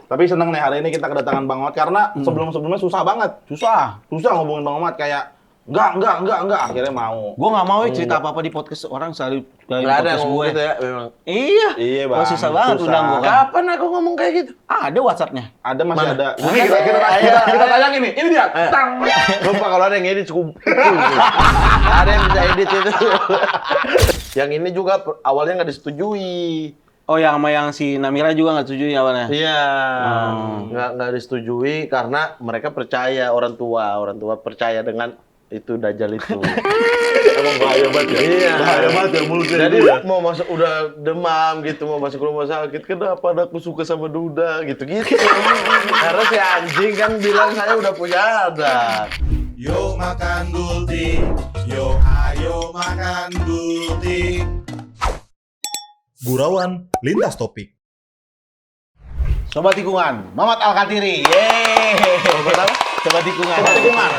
Tapi seneng nih hari ini kita kedatangan Bang Omat karena sebelum-sebelumnya susah banget. Susah ngomongin Bang Omat kayak enggak akhirnya mau. Gue nggak mau cerita apa-apa di podcast orang selalu Nggak ada podcast ngomong gue. gitu ya memang. Iya, Bang. Wah, susah banget Susah. undang gue kan. Kapan aku ngomong kayak gitu? Ada WhatsApp-nya. Ada masih Mana? ada. Mana? Ini kita tayangin nih. Ini dia. Tang. Lupa kalau ada yang edit cukup. Ada yang bisa edit itu. Yang ini juga awalnya nggak disetujui. Oh, yang sama yang si Namira juga nggak setuju awalnya. Iya, nggak disetujui karena mereka percaya orang tua percaya dengan itu Dajjal itu. Emang bahaya banget ya. Iya. Bahaya banget ya mulutnya. Jadi itu ya. mau masuk udah demam gitu, mau masuk rumah sakit, kenapa aku suka sama Duda gitu-gitu. Karena si anjing kan bilang saya udah punya anak. Yuk makan gultik, yuk ayo makan gultik. Gurauan lintas topik. Sobat Tikungan, Mamat Al-Katiri. Yeay. Sobat apa? Sobat Tikungan. Tikungan.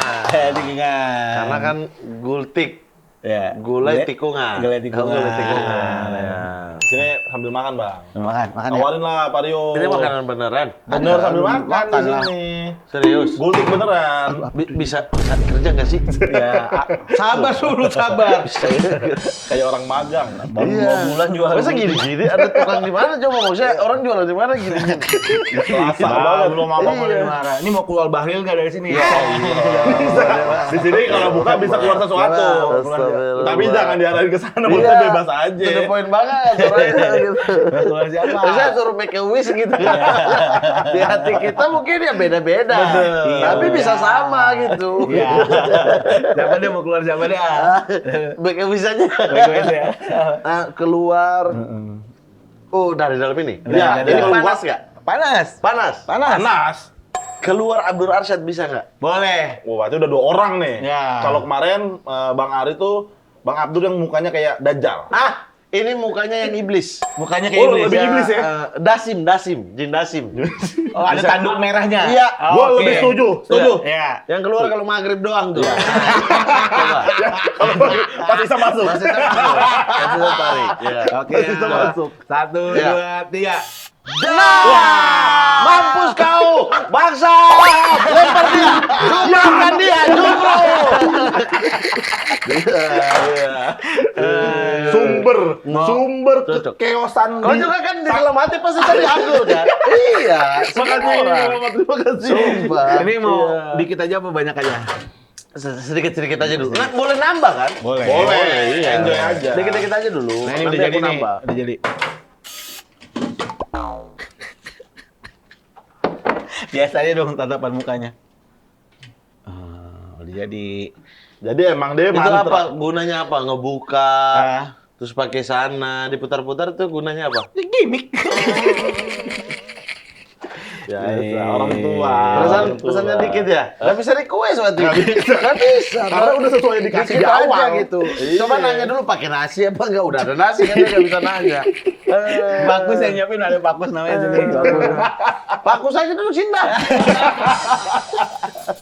Tikungan. Karena kan gultik, ya. gulai tikungan. Gulai tikungan. Gulai tikungan. Ya. Sini sambil makan, Bang. Makan ya. Awarin lah, Pak Rio. Ini makanan beneran? Bener sambil makan di lah. sini. Serius? Gultik beneran. Bisa kerja nggak sih? Ya, sabar dulu, sabar. Kayak orang magang. Baru 2 bulan jual. Masa gini-gini? Ada tukang di mana coba? Maksudnya orang jualan di mana gini-gini? Selasa banget. Belum apa-apa Iya. udah marah. Ini mau keluar Bahlil nggak dari sini? Di sini kalau buka bisa keluar sesuatu. Astagfirullah. Tapi jangan diarahin ke sana, Iya. maksudnya bebas aja. To the point banget orangnya gitu. Keluar siapa? Saya suruh make a wish gitu. Di hati kita mungkin ya beda-beda. Bener. Tapi Iya, bisa udah. sama gitu. Iya. Siapa dia mau keluar siapa dia? Make a wish aja. Baik-baik ya. Nah, keluar. Oh, dari dalam ini? Iya, Ini kalau panas gua- nggak? Panas. Panas. Panas. Keluar Abdul Arsyad bisa nggak? Boleh. Wah, berarti udah 2 orang nih. Ya. Kalau kemarin Bang Ari tuh Bang Abdul yang mukanya kayak Dajjal. Ah, ini mukanya yang iblis. Mukanya kayak Oh, iblis. lebih iblis ya? Dasim, jin Dasim. Oh, ada tanduk merahnya. Iya. Gua Oke. lebih setuju. Iya. Yang keluar kalau maghrib doang tuh. Iya. Coba. Kalau pas bisa masuk. Masih tarik. Iya. Oke. Masih bisa masuk. 1, Iya. 2, 3. Mampus kau, bangsa! Lempar dia, jumrahkan dia, jumroh! Sumber Cocok. kekeosan. Kau juga kan di dalam hati pasti cari Abdul kan? Iya, Makanya ini Bang, terima kasih. Sumpah. Ini mau Iya. dikit aja apa banyak aja? Sedikit-sedikit aja dulu. Nah, boleh nambah kan? Boleh. Boleh, iya. enjoy aja. Dikit-dikit aja dulu. Nah, ini nanti udah aku jadi nih. nambah. Udah jadi. Biasanya dong tatapan mukanya. Udah jadi. Jadi emang dia Itu mantra. apa? Gunanya apa? Ngebuka, Ah. terus pakai sana, diputar-putar tuh gunanya apa? Gimik. Ya, orang tua. Pesannya dikit ya? Nggak bisa request waktu Nggak itu. bisa. Nggak bisa. Karena udah sesuai dikasih Dikit di awal. aja gitu. Iya. Coba nanya dulu pakai nasi apa enggak? Udah ada nasi kan dia nggak bisa nanya. Bagus yang nyiapin ada Bagus namanya sini. Pakus aja dulu Sinda.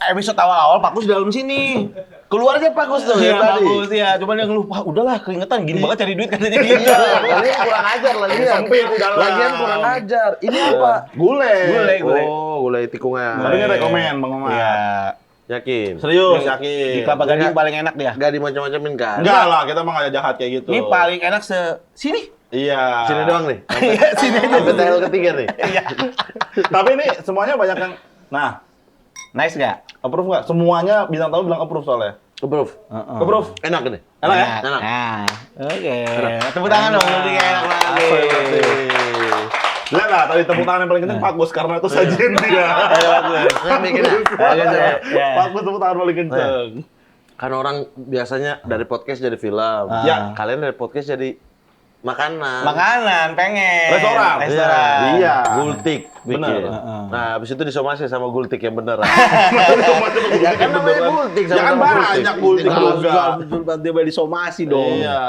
Episode awal-awal Bagus di dalam sini. Keluar aja Pakus tuh Iya, ya tadi. Bagus ya. Cuman yang lupa, udahlah keringetan gini banget cari duit katanya gitu. Iya, lagian kurang ajar lagi. Sempit di dalam. Lagian kurang ajar. Ini apa? Gulai. Gulai. Oh, gulai tikungan. Tapi ini rekomen Bang Omat. Iya. Yakin? Serius, Di yakin. Kelapa Gading paling enak dia. Enggak dimacam-macamin kan? Enggak lah, kita mah nggak jahat kayak gitu. Ini paling enak sini. Iya. Sini doang nih. Iya, sini aja. Sampai TL ketiga nih. Iya. Tapi ini semuanya banyak yang Nice enggak? approve nggak? Semuanya bintang tamu bilang approve soalnya. Approve. Approve. Enak nih. Enak ya? Enak. Nah, oke. Tepuk tangan dong, berarti kayak enak banget. Lihat lah, tadi tepuk tangan yang paling kenceng Pak Gus karena itu sajian dia. Yang bikin Ya. Pak Gus tepuk tangan paling kenceng. kan orang biasanya dari podcast jadi film. Ya. Kalian dari podcast jadi makanan. Makanan, pengen. Restoran. Restoran. Iya. Gultik bikin. Bener. Nah, habis itu disomasi sama gultik yang bener. Ya kan namanya gultik Ya kan banyak gultik juga. Betul, dia beli somasi dong. Iya.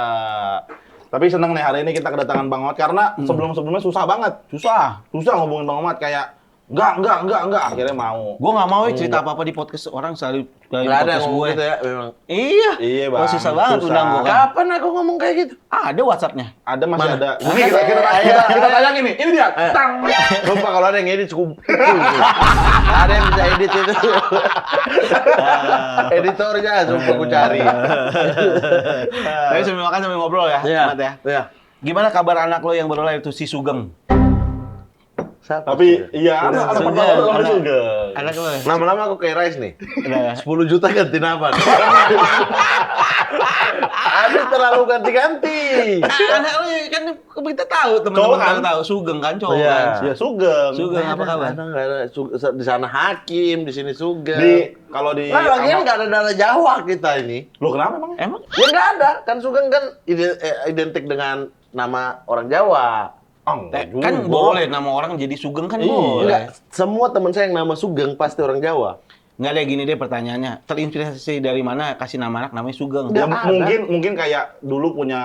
Tapi seneng nih hari ini kita kedatangan Bang Omat karena sebelum-sebelumnya susah banget. Susah ngomongin Bang Omat kayak Enggak. Akhirnya mau. Gue nggak mau cerita apa-apa di podcast orang selalu kayak Nggak ada podcast ngomong gue. gitu ya, memang. Iya. Iya, Bang. Oh, susah banget Susah. undang gue kan. Kapan aku ngomong kayak gitu? Ada WhatsApp-nya. Ada masih Mana? ada. Ini Ayo, kita ayo. tayangin nih. Ini dia. Tang. Lupa kalau ada yang edit cukup. Ada yang bisa edit itu. Editornya, sumpah aku cari. Tapi sambil makan sambil ngobrol ya, Mat ya. Iya. Gimana kabar anak lo yang baru lahir itu si Sugeng? Siapa? Tapi iya, ada Sugeng. pertama Anak- Sugeng. Anak lo. Lama-lama aku kayak Rice nih. Udah. 10 juta ganti nama. Ada terlalu ganti-ganti. Anak lo kan kita tahu Cowok teman-teman kan? tahu Sugeng kan cowok Iya. kan. Ya Sugeng. Sugeng apa kabar? Nggak ada. Di sana Hakim, di sini Sugeng. Kalau di Nah, lagian nggak ada darah Jawa kita ini. Lo kenapa emang? Emang? Ya nggak ada. Kan Sugeng kan identik dengan nama orang Jawa. Enggak juga. Kan boleh nama orang jadi Sugeng kan Iya. boleh. Enggak, semua teman saya yang nama Sugeng pasti orang Jawa. Nggak deh gini deh pertanyaannya. Terinspirasi dari mana kasih nama anak namanya Sugeng? Ya, Nggak ada. mungkin kayak dulu punya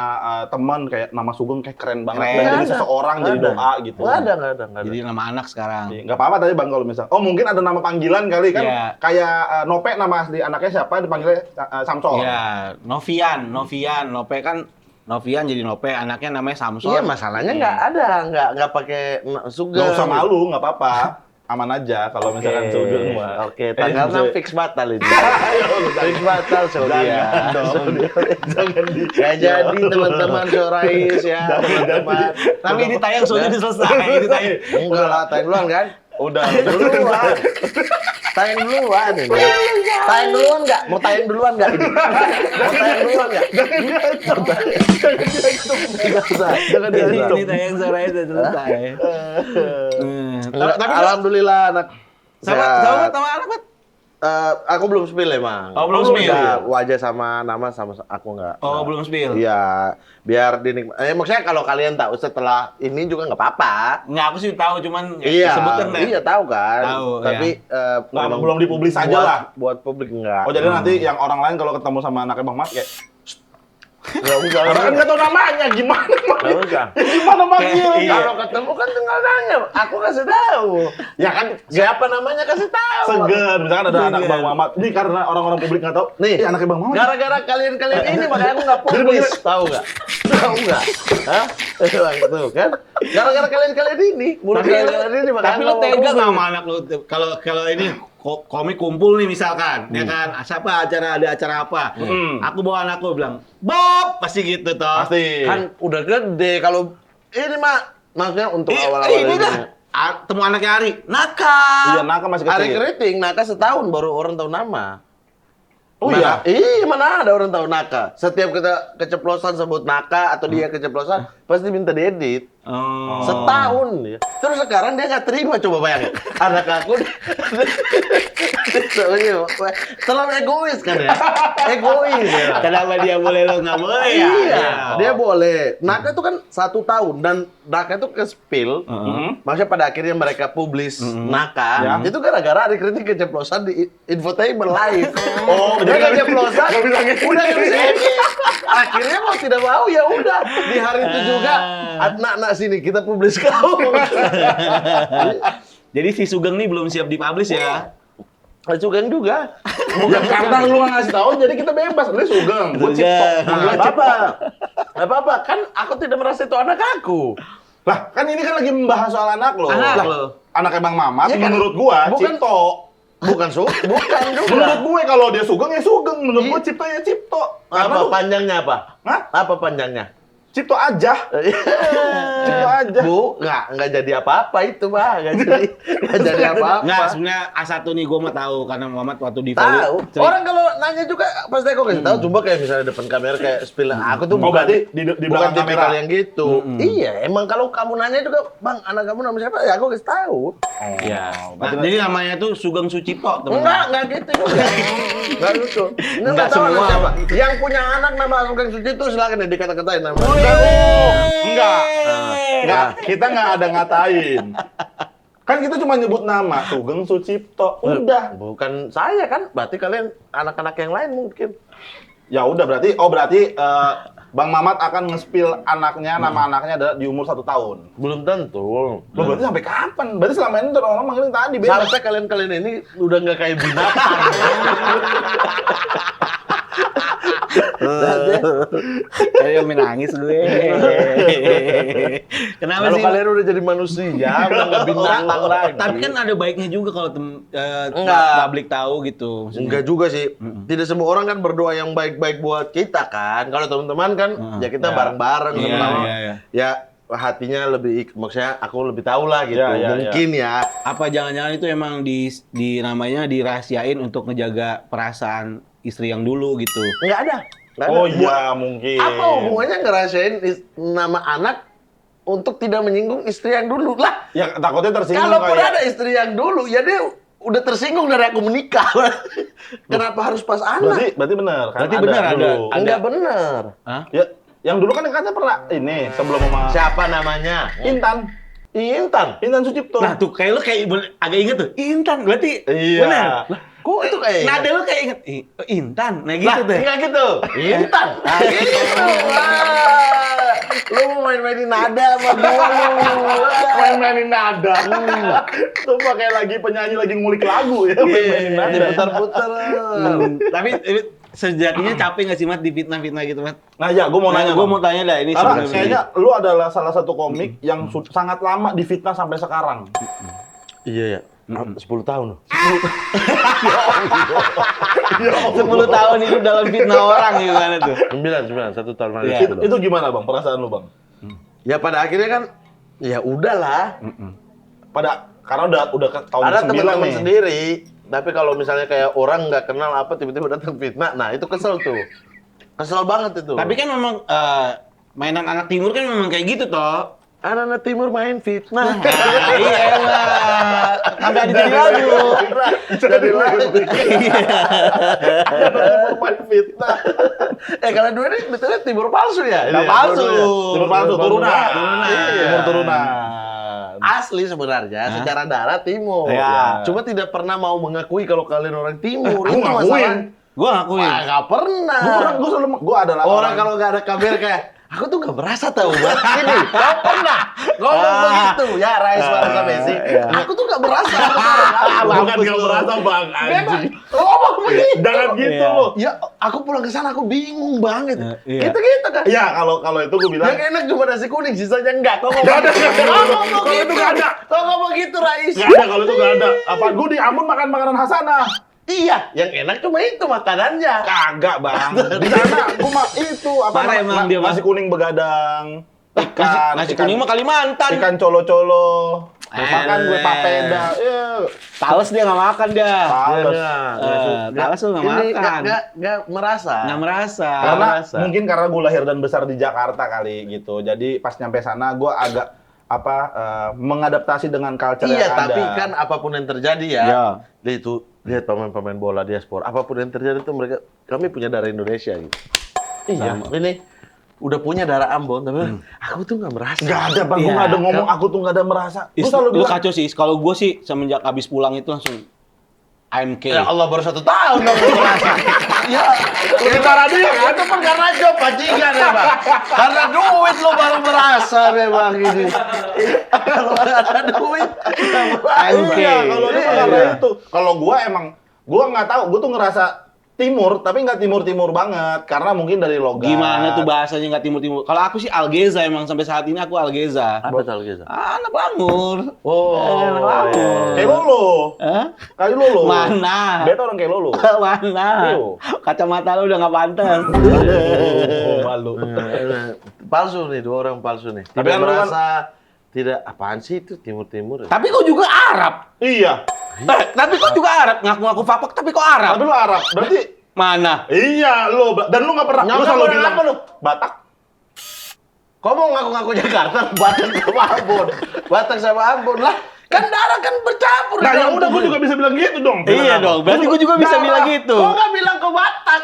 teman kayak nama Sugeng kayak keren banget. Keren. Dan jadi Nggak ada. seseorang jadi Nggak ada. doa gitu. Nggak ada. Jadi nama anak sekarang. Iya, nggak apa-apa tadi Bang kalau misal. Oh mungkin ada nama panggilan kali kan. Iya. Kayak Nope nama asli anaknya siapa dipanggilnya Samsol. Ya, Novian, Nope kan Novian jadi Nope, anaknya namanya Samson. Iya, masalahnya nggak ada, nggak pakai Sugeng. Nggak usah malu, nggak apa-apa. Aman aja kalau misalkan Sugeng mah. Oke, tanggal 6 fix batal ini. Fix batal Saudia. Jangan di. Gak jadi teman-teman Sorais ya, teman-teman. Tapi ini tayang soalnya udah selesai. Ini tayang. Enggak lah, tayang duluan kan? Udah. Duluan. Tayang duluan ini. Tayang duluan nggak? Mau tayang duluan nggak ini? Mau tayang duluan nggak? Nggak usah. Jangan Ini tayang sore udah selesai. Tapi alhamdulillah anak. Sama anak Mat? Aku belum spill emang. Oh, belum spill. Nggak, wajah sama nama sama aku nggak. Oh, belum spill. Iya, biar dinikmati. Maksudnya kalau kalian tahu setelah ini juga nggak apa-apa. Nggak, aku sih tahu cuman Iya, sebutkan deh. iya tahu kan. Tahu, Tapi Nggak, memang belum dipublis aja buat- lah. Buat publik enggak. Oh jadi nanti yang orang lain kalau ketemu sama anaknya Bang Mat kayak Nggak usah. karena kan nggak tahu namanya gimana Nggak usah. gimana manggil Iya. Kalau ketemu kan tinggal nanya, aku kasih tahu. ya kan Siapa namanya kasih tahu. segan misalkan ada anak Bang Mamat ini karena orang-orang publik nggak tahu Nih, anaknya Bang Mamat gara-gara kalian ini makanya aku nggak Jadi publis, begini. tahu nggak? Tahu nggak? Hah? Tuh kan? Gara-gara kalian ini, mulut kalian ini makanya Tapi aku lo nggak tega publis. sama anak lo kalau ini komik kumpul nih misalkan, ya kan? Siapa ada acara apa? Aku bawa anak lo bilang, "Bob!" Pasti gitu toh. pasti Kan udah gede kalau ini mah maksudnya untuk awal-awal ini dah. Temu anaknya Ari, Naka. iya Naka masih Hari kecil keriting, Naka setahun baru orang tahu nama. oh Mana- iya Iya, mana ada orang tahu Naka. Setiap kita keceplosan sebut Naka atau dia keceplosan, pasti minta diedit. Oh. Setahun ya. Terus sekarang dia nggak terima, coba bayangin. Anak aku terlalu egois kan ya? Egois ya. Kenapa dia boleh lo nggak boleh ya? Iya, dia boleh. Naka itu kan 1 tahun dan Naka itu ke spill. Maksudnya pada akhirnya mereka publis Naka. Ya. Itu gara-gara ada kritik keceplosan di infotainment live. Oh, dia jadi keceplosan. nggak bisa ngedit. Udah nggak bisa ngedit. Akhirnya mau tidak mau ya udah di hari itu juga anak-anak sini kita publis kau. Jadi si Sugeng nih belum siap dipublish ya? Sugeng juga. bukan karena lu nggak ngasih tahu jadi kita bebas ini Sugeng gue Cipto Nggak apa-apa. Nggak apa-apa. Kan aku tidak merasa itu anak aku. lah kan ini kan lagi membahas soal anak lo Anak Lah, lo. anaknya Bang Mamat Iya kan? menurut gua Bukan- Cipto Bukan bukan juga. menurut gue kalau dia Sugeng ya Sugeng menurut gue Cipto ya Cipto karena Apa lu- panjangnya apa? Hah? Apa panjangnya? Cipto aja Cipto aja Bu, nggak jadi apa-apa itu, Bang. Nggak jadi apa-apa. Nggak, sebenarnya A1 nih gue mau tahu karena Muhammad waktu di Tahu. Orang kalau nanya juga pasti aku kasih tahu. Coba kayak misalnya depan kamera kayak spill. Aku tuh Oh, bukan berarti di bukan belakang tipikal kamera. yang gitu. Iya, emang kalau kamu nanya juga, Bang, anak kamu nama siapa? Ya aku kasih tahu. Ya. Nah, jadi namanya tuh Sugeng Sucipto, teman. Enggak gitu juga. Enggak lucu. Ini Enggak nggak tahu anak semua. siapa. Yang punya anak nama Sugeng Suci itu silakan ya dikata-katain nama. enggak enggak kita nggak ada ngatain kan kita cuma nyebut nama Sugeng Sucipto udah Bukan saya kan, berarti kalian anak-anak yang lain mungkin. ya udah berarti Bang Mamat akan nge-spill anaknya, nama anaknya adalah di umur 1 tahun. Belum tentu. Loh, berarti sampai kapan? Berarti selama ini orang manggilin tadi bebas. Sampai kalian ini udah nggak kayak binatang. Kayak menangis gue. Kenapa Kalau sih? kalian udah jadi manusia, udah nggak binatang lagi. Tapi kan ada baiknya juga kalau Enggak. publik tahu gitu. maksudnya. Enggak juga sih. Tidak semua orang kan berdoa yang baik-baik buat kita kan. Kalau teman-teman kan ya kita Ya. bareng-bareng Iya, sama-sama. iya. Ya hatinya lebih, maksudnya aku lebih tahu lah gitu. Ya, ya, Mungkin ya. Apa jangan-jangan itu emang di namanya dirahasiain untuk ngejaga perasaan istri yang dulu gitu. Nggak ada. Nggak ada. Oh iya, mungkin. Apa hubungannya ngerasain nama anak untuk tidak menyinggung istri yang dulu? Lah, Ya takutnya tersinggung kalaupun kayak. ada istri yang dulu, ya dia udah tersinggung dari aku menikah. Kenapa harus pas anak? Berarti benar kan? Berarti benar ada. dulu. Enggak bener. Hah? Ya, yang dulu kan katanya pernah ini sebelum sama Siapa namanya? Intan. Intan. Intan Sucipto. Nah tuh kayak lu kayak agak inget tuh. Intan berarti. Iya. Benar. Lah, Kok itu kayak nada lu kayak inget. Intan. Nah gitu tuh. enggak gitu. Intan. Nah, gitu. Wah. Lu mau main-mainin nada sama gua lu. Main-mainin nada. Tuh pakai lagi penyanyi lagi ngulik lagu ya, main-mainin nada. Putar-putar. Tapi sejatinya capek nggak sih Mat di fitnah-fitnah gitu Mat? Nah ya, gue mau nanya. Gue Bang. mau tanya dah ini Karena sebenarnya. kayaknya lu adalah salah satu komik yang sangat lama difitnah sampai sekarang. Iya ya. 10 tahun loh. 10 tahun itu dalam fitnah orang gimana tuh? 9, 1 tahun lagi. Iya. Itu gimana bang? Perasaan lu bang? Ya pada akhirnya kan, ya udahlah. Karena udah ke tahun Ada ke-9 teman-teman nih. sendiri. Tapi kalau misalnya kayak orang nggak kenal apa tiba-tiba datang fitnah, nah itu kesel tuh. Kesel banget itu. Tapi kan memang mainan anak timur kan memang kayak gitu toh. anak-anak timur main fitnah. Iya lah. Sampai ada jadi lagu. Jadi lagu. Timur main fitnah. Kalian dua ini betulnya timur palsu ya? Nggak Ini ya, palsu. dua-duanya. Timur palsu, turunan. Iya. Timur turunan. Asli sebenarnya secara darah timur. Iya. Cuma tidak pernah mau mengakui kalau kalian orang timur. Aku Itu ngakuin. masalah. Gua ngakuin. Wah, nggak pernah. Gue adalah Orang kalau nggak ada kamera kayak aku tuh nggak berasa tahu Bang. Ini, kau pernah ngomong begitu ya Rais Warsa Messi. Aku tuh nggak berasa. bukan nggak berasa bang, anjing. Ngomong begitu. Jangan gitu Iya. loh. Ya, aku pulang ke sana aku bingung banget. Iya. Gitu-gitu kan. Ya kalau itu gue bilang. Yang enak cuma nasi kuning, sisanya enggak. Kau ngomong Nggak ada, nggak ada. Kau ngomong Kalau itu gitu. nggak ada. Kau ngomong gitu, Rais. Nggak ada kalau itu nggak ada. Apa gue di Ambon makan makanan Hasanah? Iya, yang enak cuma itu makanannya. Kagak bang. Di sana gue mah itu apa? Parah emang dia, Bang. nasi kuning begadang. Ikan, Nasi ikan- kuning mah Kalimantan. Ikan colo-colo. Makan gue Eh. papeda. Iya. Tales dia nggak makan dia. Males. Tales tuh nggak Ini makan. nggak merasa. Nggak merasa. Karena Merasa. mungkin karena gue lahir dan besar di Jakarta kali gitu. Jadi pas nyampe sana gue agak mengadaptasi dengan culture Iya, yang ada. tapi kan apapun yang terjadi ya, Ya. dia itu lihat pemain-pemain bola diaspora, apapun yang terjadi itu kami punya darah Indonesia gitu. Iya. Ini udah punya darah Ambon, tapi aku tuh nggak merasa. Nggak ada bang, gue Iya. nggak ada ngomong aku tuh nggak ada merasa. Gue Is, selalu lu bilang, kacau sih. Kalau gue sih semenjak habis pulang itu langsung AMK. Ya Allah baru 1 tahun dong lu merasa. Ya, kita radio kan itu pun karena job bajingan ya bang. Karena duit lo baru merasa memang ini. Kalau ada duit, nggak merasa. iya, kalau itu Iya. karena itu. Kalau gue emang, gue nggak tahu, gue tuh ngerasa timur, tapi nggak timur-timur banget. Karena mungkin dari logat. Gimana tuh bahasanya nggak timur-timur? Kalau aku sih Algeza emang sampai saat ini aku Algeza. Apa tal Geza? Anak Langur. Oh, Anak Langur. Kayak Lolo. Hah? Kayak Lolo. Mana? Beta orang kayak Lolo. Mana? Iyo. Kacamata lu udah nggak pantas. Oh, malu. Palsu nih, 2 orang palsu nih. Tapi Tidak kan lu kan- merasa, tidak apaan sih itu timur-timur. Tapi kok juga Arab? Iya. Tapi kok juga Arab? Ngaku-ngaku fapok tapi kok Arab? Tapi lu Arab. Berarti Mana? iya lo. Dan lu nggak pernah. Lu Nyangka selalu lu bilang apa lu? Batak. Kau mau ngaku-ngaku Jakarta, Batak sama Ambon. Batak sama Ambon lah. Kan darah kan bercampur. Nah di ya dalam udah, gue tubuh. juga bisa bilang gitu dong. Iya dong, berarti gue juga bisa Darah. bilang gitu. Kau nggak bilang kau Batak.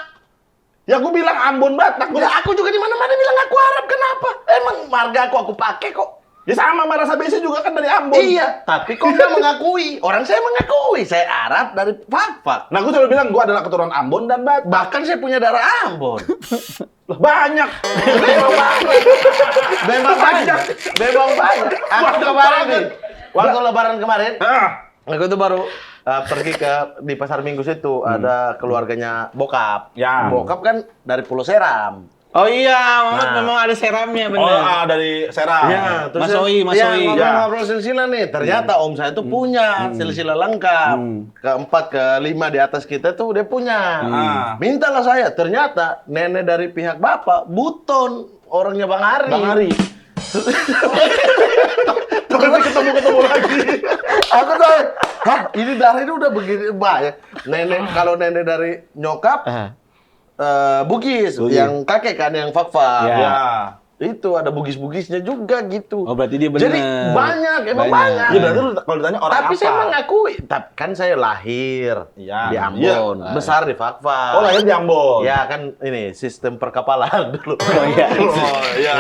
Ya gue bilang Ambon Batak. Ya aku juga di mana-mana bilang aku Arab. Kenapa? Emang marga aku pakai kok. Ya sama, rasa basic juga kan dari Ambon. Iya, tapi kok nggak mengakui? Orang saya mengakui, saya Arab dari Fak-Fak. Nah, gue selalu bilang gue adalah keturunan Ambon dan Batak. Bahkan saya punya darah Ambon. Lah, banyak. Memang banyak. Memang banyak. Memang banyak. Aku kemarin nih, waktu lebaran kemarin, Ah, aku tuh baru pergi di pasar Minggu situ, ada keluarganya bokap. Ya. Bokap kan dari Pulau Seram. Oh iya, Nah. memang ada seramnya oh, bener. dari Serang. Iya, Mas Oi, Mas Oi. ngobrol silsilah nih. Ternyata om saya tuh punya silsilah lengkap. Keempat, kelima di atas kita tuh udah punya. Mintalah saya. Ternyata nenek dari pihak bapak, Buton, orangnya Bang Ari. Bang Ari. Terus ketemu lagi. Aku tuh, hah, ini darah ini udah begini banyak. Kalau nenek dari nyokap, Bugis, yang kakek kan, yang Fak-Fak. Ya. Ya. Itu ada bugis-bugisnya juga gitu. Oh, berarti dia bener. Jadi banyak, emang banyak. Ya berarti lu kalau ditanya orang Tapi apa? saya mengakui, kan saya lahir Iya. di Ambon, Iya. besar di Fak-Fak. Oh, lahir di Ambon. Ya kan ini sistem perkapalan dulu. Oh iya. Oh, iya.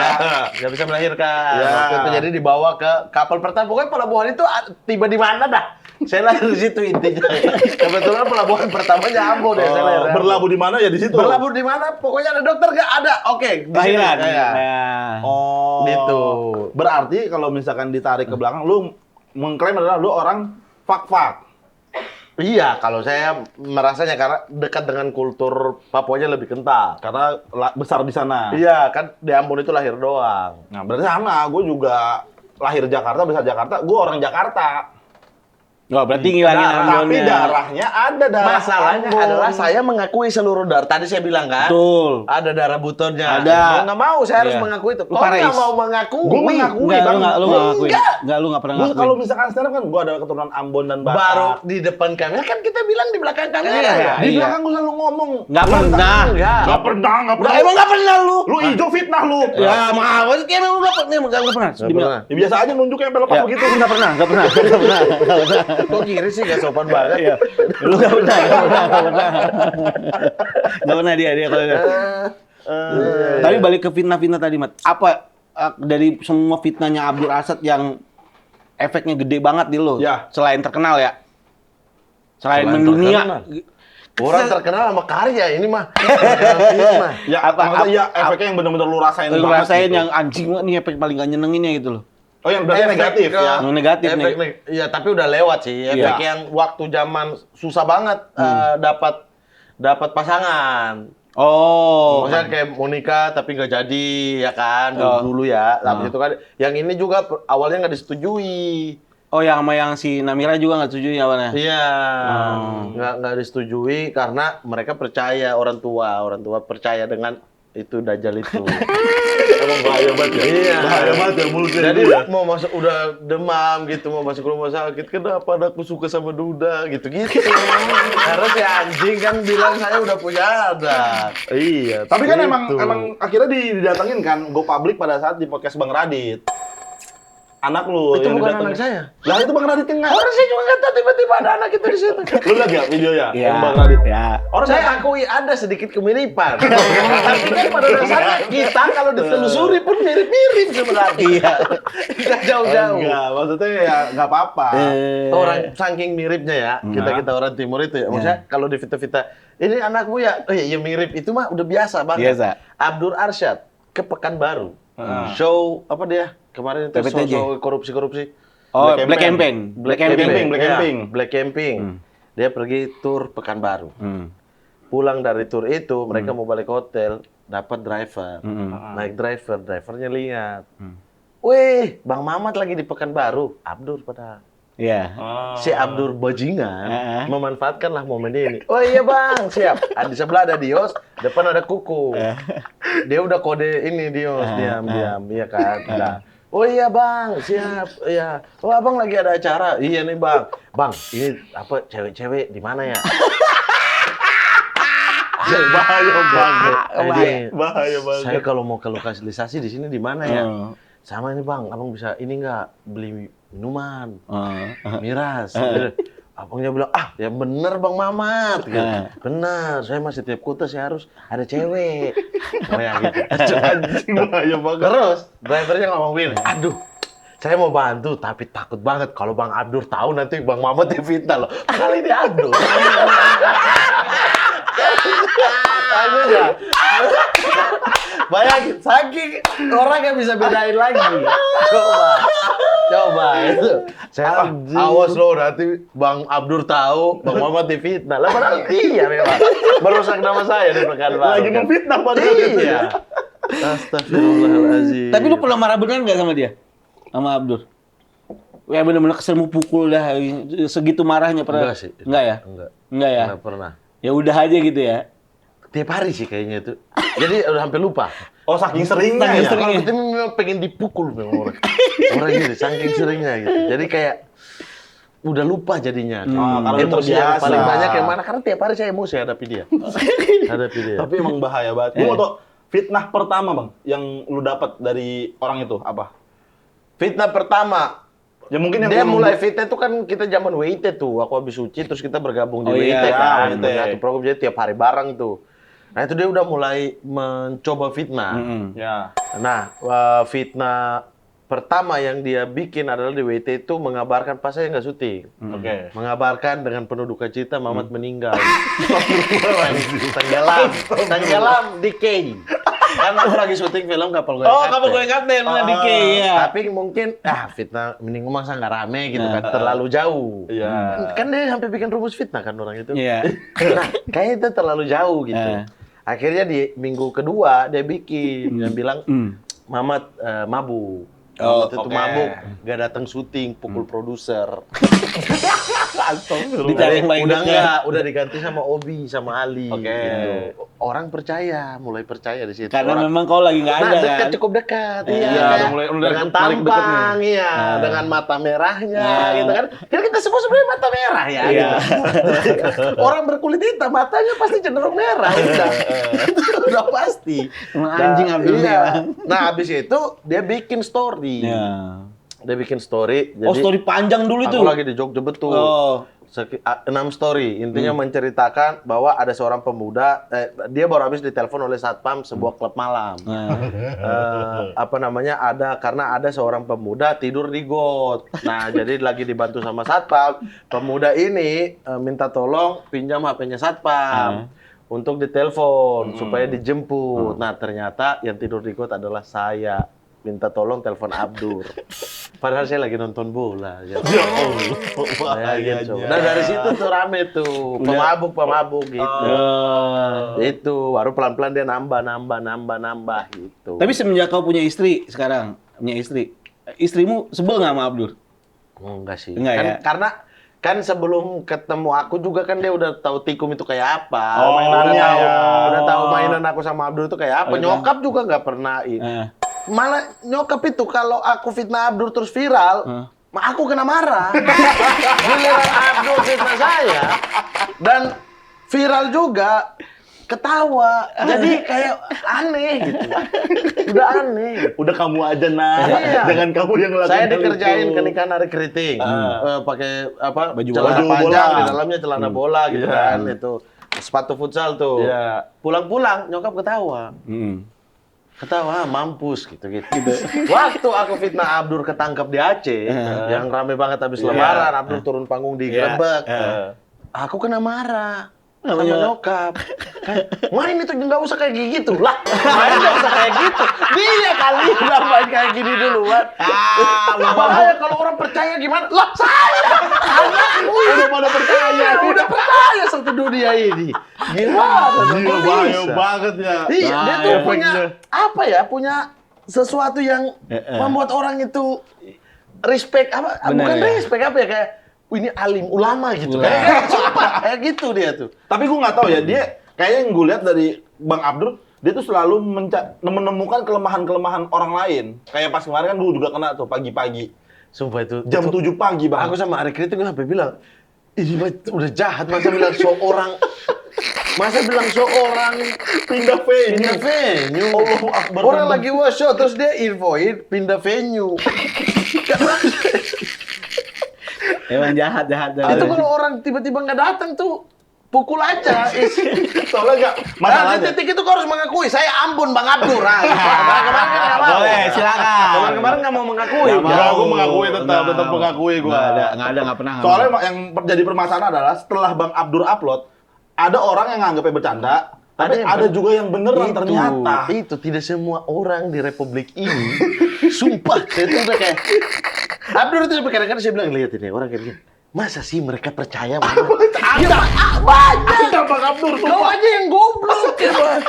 Nggak bisa melahirkan. Ya. Waktu itu jadi dibawa ke kapal pertama. Pokoknya pelabuhan itu tiba di mana dah. Saya lahir di situ intinya. Kebetulan pelabuhan pertamanya Ambon ya. Saya lahir. di Ambon. Berlabuh di mana ya di situ. Berlabuh di mana? Pokoknya ada dokter nggak ada. Oke. di sini. Lahiran. Ya. Oh. Gitu. Berarti kalau misalkan ditarik ke belakang, lu mengklaim adalah lu orang Fak-Fak. Iya, kalau saya merasanya karena dekat dengan kultur Papuanya lebih kental. Karena besar di sana. Iya, kan di Ambon itu lahir doang. Nah, berarti sama. Gue juga lahir Jakarta, besar Jakarta. Gue orang Jakarta. Oh, berarti ngilangin Tapi Ambonnya. darahnya ada darah. Masalahnya Ambon. adalah saya mengakui seluruh darah. Tadi saya bilang kan, Betul. ada darah butonnya. Ada. Mau nggak mau, saya harus Iya. mengakui itu. Lu Kok Paris. nggak mau mengakui? Gue mengakui, Enggak, Bang. lu nggak ngakuin. Enggak. Enggak, lu nggak pernah Gue ngakuin. kalau misalkan sekarang kan gue adalah keturunan Ambon dan Batak. Baru di depan kamera kan kita bilang di belakang kamera. Iya, ya? Di iya. belakang gue selalu ngomong. Nggak pernah. Enggak. Nggak pernah. Nah, emang nggak pernah lu? Lu hijau fitnah lu. Ya, maaf. Emang lu nggak pernah? Emang nggak pernah. Nggak Dibilang- pernah. Ya biasa aja nunjuknya belok Ya, begitu. nggak pernah. Nggak pernah. Kok kiri sih gak sopan banget? Iya. Lu nggak pernah. Nggak pernah dia kalau dia. Tapi balik ke fitnah-fitnah tadi, Mat. Apa dari semua fitnahnya Abdul Asyad yang efeknya gede banget di lo? Ya. Selain terkenal ya? Selain Selain mendunia. terkenal. Orang terkenal sama karya ini mah. Fitnah. Ya, maksudnya ya efeknya yang benar-benar lu rasain Lu banget rasain gitu. yang anjing banget nih efek paling gak nyenenginnya gitu loh. Oh, yang berarti negatif ya. Yang negatif nih. Iya, tapi udah lewat sih. Efek Iya. yang waktu zaman susah banget dapat pasangan. Oh. Maksudnya kayak mau nikah tapi nggak jadi, ya kan? Oh. Dulu ya. Habis itu kan yang ini juga awalnya nggak disetujui. Oh, yang sama yang si Namira juga nggak setuju ya awalnya? Iya, Oh. nggak disetujui karena mereka percaya orang tua percaya dengan itu Dajjal itu. Emang bahaya banget ya. Iya. Bahaya banget ya mulutnya. Jadi itu ya. mau masuk udah demam gitu, mau masuk rumah sakit, kenapa aku suka sama Duda gitu-gitu. Karena si anjing kan bilang saya udah punya anak. Iya, tapi kan Gitu. emang akhirnya didatengin kan go public pada saat di podcast Bang Radit. Anak lu Itu yang bukan didatengin. anak saya. Lah itu Bang Radit yang Orang saya juga nggak tahu tiba-tiba ada anak itu di situ. Lu lihat ya videonya Iya. yang Bang Radit? Ya. Orang Saya datang- akui ada sedikit kemiripan. Tapi kan pada dasarnya kita kalau ditelusuri pun mirip-mirip sebenarnya. Iya. Nggak jauh-jauh. Enggak, maksudnya ya nggak apa-apa. Orang saking miripnya ya, kita orang timur itu ya. Maksudnya kalau di Vita-Vita, ini anakmu ya, iya mirip. Itu mah udah biasa banget. Biasa. Abdur Arsyad ke Pekanbaru. Show apa dia? Kemarin itu PPTJ. show korupsi-korupsi. Oh, Black Campaign. Black Camping. Iya, Black Camping. Dia pergi tur Pekanbaru. Pulang dari tur itu, mereka mau balik hotel, dapat driver. Naik drivernya lihat. Wih, Bang Mamat lagi di Pekanbaru. Abdur padahal. Iya. Si Abdur Bajingan Heeh. memanfaatkanlah momen ini. Oh iya Bang, siap. Di sebelah ada Dios, depan ada Kuku. Dia udah kode ini Dios, diam, iya kan. Nah. Oh iya Bang, siap. Iya. Oh Abang lagi ada acara. Iya nih Bang. Bang, ini apa cewek-cewek di mana ya? Bahaya banget. Bahaya banget. Saya kalau mau ke lokalisasi di sini di mana ya? Sama ini Bang, Abang bisa ini nggak beli minuman, miras. Abangnya bilang, ya bener Bang Mamat. Gitu. Bener, saya masih tiap kota saya harus ada cewek. Oh ya gitu. Anjing bahaya banget. Terus, drivernya ngomong begini, aduh, saya mau bantu, tapi takut banget kalau Bang Abdur tahu nanti Bang Mamat difitnah loh. Kali ini Abdur. Akhirnya, bayangin, saking orang nggak bisa bedain lagi. Coba itu. Saya awas loh, nanti Bang Abdur tahu, Bang Mamat difitnah. Lah padahal iya memang merusak nama saya di Pekanbaru. Lagi memfitnah padahal. Iya. Astagfirullahaladzim. Tapi lu pernah marah beneran nggak sama dia? Sama Abdur? Ya bener-bener kesel mau pukul dah, segitu marahnya pernah? Enggak sih. Enggak ya? Enggak ya? Enggak pernah. Ya udah aja gitu ya? Tiap hari sih kayaknya itu. Jadi udah hampir lupa. Oh, saking seringnya Saking ya? sering. Kalau kita memang pengen dipukul memang orang. Orang gitu, saking seringnya gitu. Jadi kayak udah lupa jadinya. karena Emosi yang terbiasa. paling banyak yang mana? Karena tiap hari saya emosi hadapi dia. Hadapi dia. Tapi emang bahaya banget. Gua mau tau, fitnah pertama Bang, yang lu dapat dari orang itu apa? Fitnah pertama, Ya mungkin yang dia lu- mulai fitnah itu kan kita zaman WIT tuh. Aku habis suci terus kita bergabung di Oh WIT iya, kan. WIT. Satu program jadi tiap hari bareng tuh. Nah itu dia udah mulai mencoba fitnah. Ya. Nah, fitnah pertama yang dia bikin adalah di WT itu mengabarkan pas saya nggak syuting. Oke. Mengabarkan dengan penuh duka cita Mamat meninggal. Tenggelam di Key. Karena aku lagi syuting film Kapal Goyang Kapten. Kapal Goyang Kapten, mana di K, ya. Tapi mungkin, fitnah mending masa nggak rame gitu kan, terlalu jauh. Iya. Kan dia sampai bikin rumus fitnah kan orang itu. Iya. Nah, kayaknya itu terlalu jauh gitu. Akhirnya di minggu kedua dia bikin, dia bilang, Mamat mabuk. Oh, Mamat itu oke. mabuk, nggak datang syuting, pukul produser. Dicari yang lain Udah deket. enggak, udah diganti sama Obi, sama Ali. Oke. Gitu. Orang percaya, mulai percaya di situ. Karena Orang- memang kau lagi nggak ada dekat, kan? cukup dekat. Iya, Iya, udah kayak mulai dengan balik deket nih. tampang, iya, dengan mata merahnya, gitu kan. Kan kita semua sebenarnya mata merah ya. Iya. Gitu. Orang berkulit hitam, matanya pasti cenderung merah. Udah, udah pasti. Emang anjing Abdul iya. ya. Nah, habis itu dia bikin story. Ya. Dia bikin story. Oh, story panjang dulu itu. Aku lagi di Jogja betul. Oh. 6 story, intinya menceritakan bahwa ada seorang pemuda, dia baru habis ditelepon oleh satpam sebuah klub malam. Apa namanya, karena ada seorang pemuda tidur di got. Nah, jadi lagi dibantu sama satpam, pemuda ini minta tolong pinjam HP-nya satpam untuk ditelepon supaya dijemput. Nah, ternyata yang tidur di got adalah saya. Minta tolong telepon Abdur. Padahal saya lagi nonton bola. Ya. Gitu. Nah dari situ tuh rame tuh pemabuk gitu. Itu baru pelan-pelan dia nambah gitu. Tapi semenjak kau punya istri sekarang, punya istri, istrimu sebel nggak sama Abdur? Enggak sih. Enggak ya? Karena kan sebelum ketemu aku juga kan dia udah tahu Tikum itu kayak apa. Oh, iya. Udah tahu mainan aku sama Abdur itu kayak apa. Oh, iya. Nyokap juga nggak pernah. Malah nyokap itu kalau aku fitnah Abdur terus viral, aku kena marah. Giliran Abdur fitnah saya dan viral juga ketawa. Jadi kayak aneh gitu. Udah aneh. Udah kamu aja nah, Iya. dengan kamu yang ngelakuin Saya hal dikerjain itu. kenikahan hari keriting. Pakai apa? Baju celana bola. panjang, di dalamnya celana bola gitu Iya. kan. Itu sepatu futsal tuh. Iya. Pulang-pulang nyokap ketawa. Ketawa, mampus gitu-gitu. Waktu aku fitnah Abdur ketangkap di Aceh, yang rame banget habis lebaran, Abdur turun panggung di Grebek. Aku kena marah sama nyokap. Main itu nggak usah kayak gitu lah. Main nggak usah kayak gitu. Dia kali udah main kayak gini duluan. Bahaya kalau orang percaya gimana? Lah saya, anakku Udah pada percaya. udah percaya satu dunia ini. Gimana? Gila, Kok bahaya bisa? banget ya. Iya, dia Nah, tuh efeknya. punya apa ya? Punya sesuatu yang membuat orang itu respect apa? Bener, Bukan ya? respect apa ya kayak ini alim ulama gitu. Kayak sumpah kayak gitu dia tuh. Tapi gue nggak tahu ya, dia kayaknya yang gue lihat dari Bang Abdur, dia tuh selalu menemukan kelemahan-kelemahan orang lain. Kayak pas kemarin kan gue juga kena tuh pagi-pagi. Sumpah itu. Jam 7 pagi, Bang. Aku sama Ari Kritik gue sampai bilang, ini udah jahat masa bilang seorang pindah venue. pindah venue. Allahu Akbar. Orang lagi workshop terus dia infoin pindah venue. Emang jahat. Itu kalau orang tiba-tiba nggak datang tuh pukul aja. Soalnya nggak Nah, di masalahnya. titik itu kau harus mengakui, saya ampun Bang Abdur. Nah, kemarin kan nggak mau. Boleh, silakan. Kemarin nggak mau mengakui. Nggak mau. Enggak, gue mengakui tetap mengakui gue. Nggak pernah. Soalnya yang jadi permasalahan adalah setelah Bang Abdur upload, ada orang yang nganggapnya bercanda, tapi yang ada juga yang beneran itu, ternyata. Itu tidak semua orang di Republik ini. Sumpah, saya tuh udah kayak Abdur itu sampai kadang-kadang saya bilang, lihat ini orang kayak gini. Masa sih mereka percaya mana? Ada Bang Abdur, Kau aja yang goblok ya, Bang.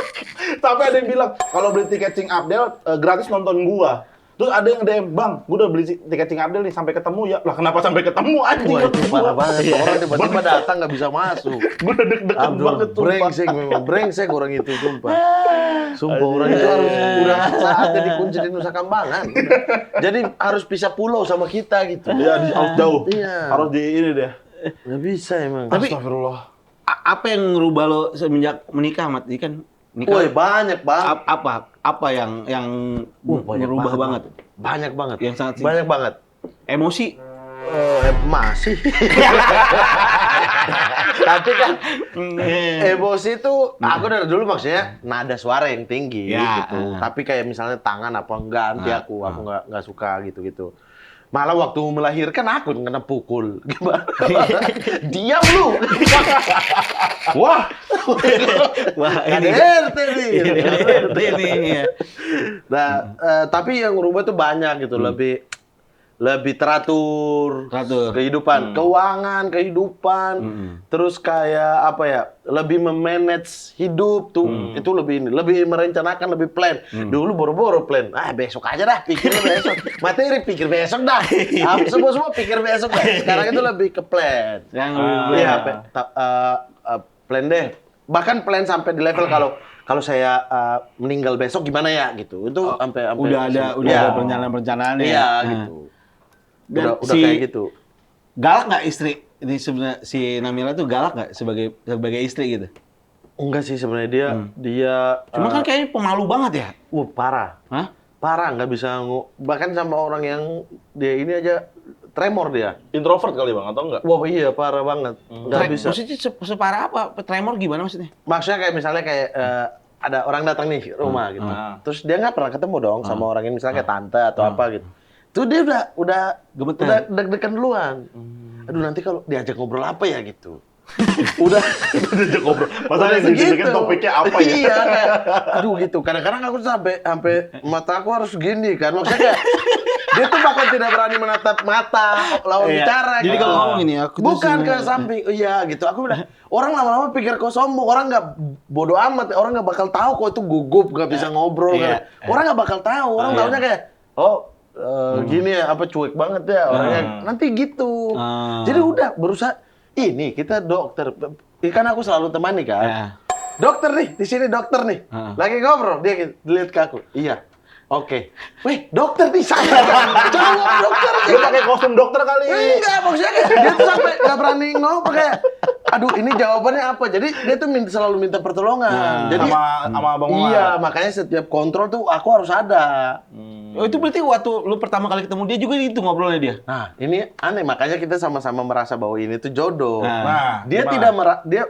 Tapi ada yang bilang kalau beli tiket Cing Abdel gratis nonton gua. Terus ada yang DM, Bang, gua udah beli tiket Cing Abdel nih sampai ketemu ya. Lah kenapa sampai ketemu anjing? Wah, itu parah banget. Orang tiba-tiba datang nggak bisa masuk. Gua udah deg-degan banget tuh. Brengsek memang, brengsek orang itu sumpah. Sumpah orang itu harus udah saatnya dikunci di Nusa Kambangan. Jadi harus pisah pulau sama kita gitu. Iya, harus jauh. Iya. Harus di ini deh. Nggak bisa emang. Tapi- Astagfirullah. Apa yang ngerubah lo semenjak menikah, Mat? Ini kan nikah. Woi, banyak bang. Apa yang Banyak ngerubah banget? Banyak banget. Yang sangat banyak banget. Emosi. Masih. Tapi kan emosi itu aku dari dulu maksudnya nada suara yang tinggi Ya, gitu. Tapi kayak misalnya tangan apa enggak anti aku nggak suka gitu. Malah waktu melahirkan aku yang kena pukul. Gimana? Diam lu. Wah. Wah, Ada RT nih. ini. Nah, tapi yang merubah tuh banyak gitu, lebih teratur kehidupan, keuangan, kehidupan, terus kayak apa ya, lebih memanage hidup tuh, itu lebih merencanakan, lebih plan. Dulu boro-boro plan, besok aja dah, pikirnya besok, materi pikir besok dah, semua pikir besok dah. Sekarang itu lebih ke plan. Yang Iya, plan deh. Bahkan plan sampai di level kalau saya meninggal besok gimana ya gitu. Itu sampai udah ada perencanaan-perencanaan ya. Iya gitu. Dan Udah kayak gitu. Galak nggak istri ini sebenarnya si Namila tuh galak nggak sebagai istri gitu? Enggak sih sebenarnya dia Cuma kan kayaknya pemalu banget ya. Parah. Hah? Parah, nggak bisa bahkan sama orang yang dia ini aja tremor dia. Introvert kali Bang atau enggak? Wah, iya parah banget. Nggak bisa. Maksudnya separah apa? Tremor gimana maksudnya? Maksudnya kayak misalnya kayak ada orang datang nih ke rumah gitu. Terus dia nggak pernah ketemu dong sama orang ini misalnya kayak tante atau apa gitu. Tuh dia udah Gemeter. deg-degan duluan. Aduh nanti kalau diajak ngobrol apa ya gitu. udah Diajak ngobrol. Masalahnya Udah segitu. kan topiknya apa ya? Iya kayak aduh gitu. Kadang-kadang aku sampai mata aku harus gini kan. Maksudnya kayak dia tuh bahkan tidak berani menatap mata lawan Iya. bicara. Jadi gitu. kalau ngomong gini, aku tuh bukan ke seneng. samping. Iya gitu. Aku bilang orang lama-lama pikir kau sombong. Orang nggak bodoh amat. Orang nggak bakal tahu kau itu gugup, nggak bisa ngobrol. Iya. Kan. Orang nggak bakal tahu. Orang taunya kayak gini ya, apa cuek banget ya orangnya. Nanti gitu. Jadi udah berusaha. Ini kita dokter. Kan aku selalu temani kan. Ya. Dokter nih, di sini dokter nih. Lagi ngobrol, dia gitu, lihat ke aku. Iya. Oke. Wih, dokter nih saya. Jawab dokter. Dia pakai kostum dokter kali. Enggak, maksudnya kayak dia tuh sampai nggak berani ngobrol kayak aduh, ini jawabannya apa? Jadi dia tuh selalu minta pertolongan. Jadi sama Bang Umar. iya, makanya setiap kontrol tuh aku harus ada. Oh, itu berarti waktu lu pertama kali ketemu dia juga itu ngobrolnya dia. Nah, ini aneh, makanya kita sama-sama merasa bahwa ini tuh jodoh. Nah, Dia gimana? tidak dia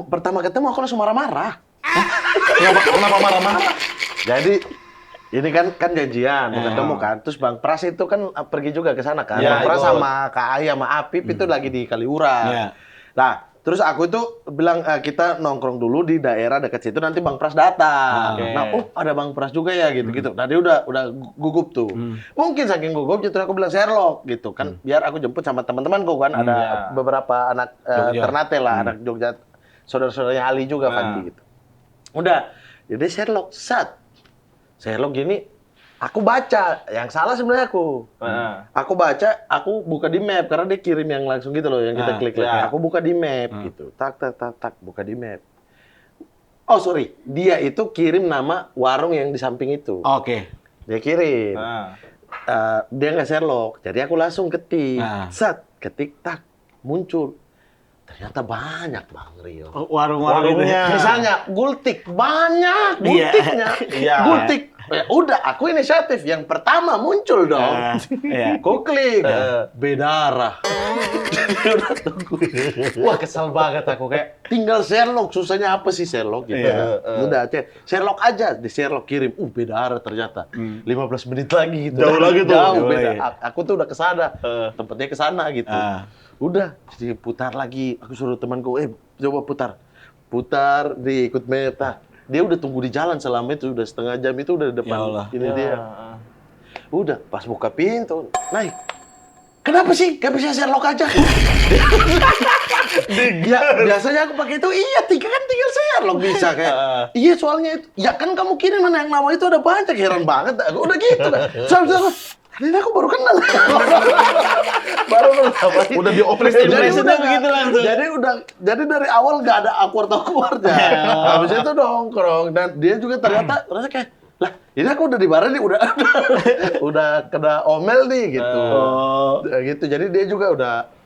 pertama ketemu aku langsung marah-marah. Kenapa marah-marah? Jadi ini kan janjian mau ketemu kan. Terus Bang Pras itu kan pergi juga ke sana kan. Ya, Bang Pras ikut. sama Kak Ai sama Apip itu lagi di Kaliurang. Ya. Nah, terus aku itu bilang kita nongkrong dulu di daerah dekat situ nanti Bang Pras datang. Oke. Nah, ada Bang Pras juga ya gitu-gitu. Nah, dia udah gugup tuh. Mungkin saking gugup terus aku bilang Sherlock gitu kan. Biar aku jemput sama teman-temanku kan ada ya. beberapa anak Jogja. Ternate lah, anak Jogja. Saudara-saudaranya Ali juga Fanti gitu. Udah, jadi Sherlock Sherlock gini, aku baca, yang salah sebenarnya aku. Aku baca, aku buka di map karena dia kirim yang langsung gitu loh, yang kita klik. ya. Aku buka di map gitu, tak, buka di map. Oh sorry, dia itu kirim nama warung yang di samping itu. Oke. Dia kirim. Dia nggak Sherlock, jadi aku langsung ketik, ketik tak muncul. Ternyata banyak Bang Rio. Warung-warung itu. Warungnya. Misalnya gultik banyak Iya. gultiknya. Iya. Gultik Ya udah, aku inisiatif. Yang pertama muncul dong. Iya. Ku klik, Bedara. Dia udah tunggu. Wah, kesel banget aku kayak tinggal Sherlock, susahnya apa sih Sherlock gitu. Udah, Sherlock aja, di Sherlock kirim. Bedara ternyata. 15 menit lagi gitu. Jauh lagi tuh. Jauh, Jauh beda. lagi. Aku tuh udah kesana. Tempatnya kesana gitu. Udah, jadi putar lagi. Aku suruh temanku, coba putar. Putar, dia ikut meta. Dia udah tunggu di jalan selama itu, udah setengah jam itu udah di depan. Ya Allah. Ini dia. Udah, pas buka pintu, naik. Kenapa sih? Gak bisa Sherlock aja? Ya, biasanya aku pakai itu, tinggal Sherlock bisa kayak. Iya, soalnya itu. Ya kan kamu kirim mana yang nama itu ada banyak, heran banget. Aku udah gitu kan. Ini aku baru kenal. baru kenal. Udah di-open Impressionnya begitu langsung. Jadi dari awal nggak ada awkward-awkwardnya. Habis itu nongkrong dan dia juga ternyata rasa kayak, lah ini aku udah di bar nih, udah kena omel nih gitu. Gitu. Jadi dia juga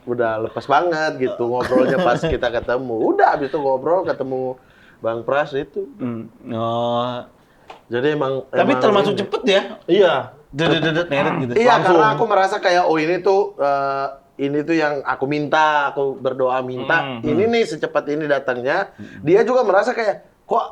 udah lepas banget gitu ngobrolnya pas kita ketemu. Udah habis itu ngobrol ketemu Bang Pras itu. Jadi emang Tapi termasuk cepet ya. Iya. Dedet neret gitu. Iya, Langsung. karena aku merasa kayak ini tuh yang aku minta, aku berdoa minta. Ini nih secepat ini datangnya. Dia juga merasa kayak kok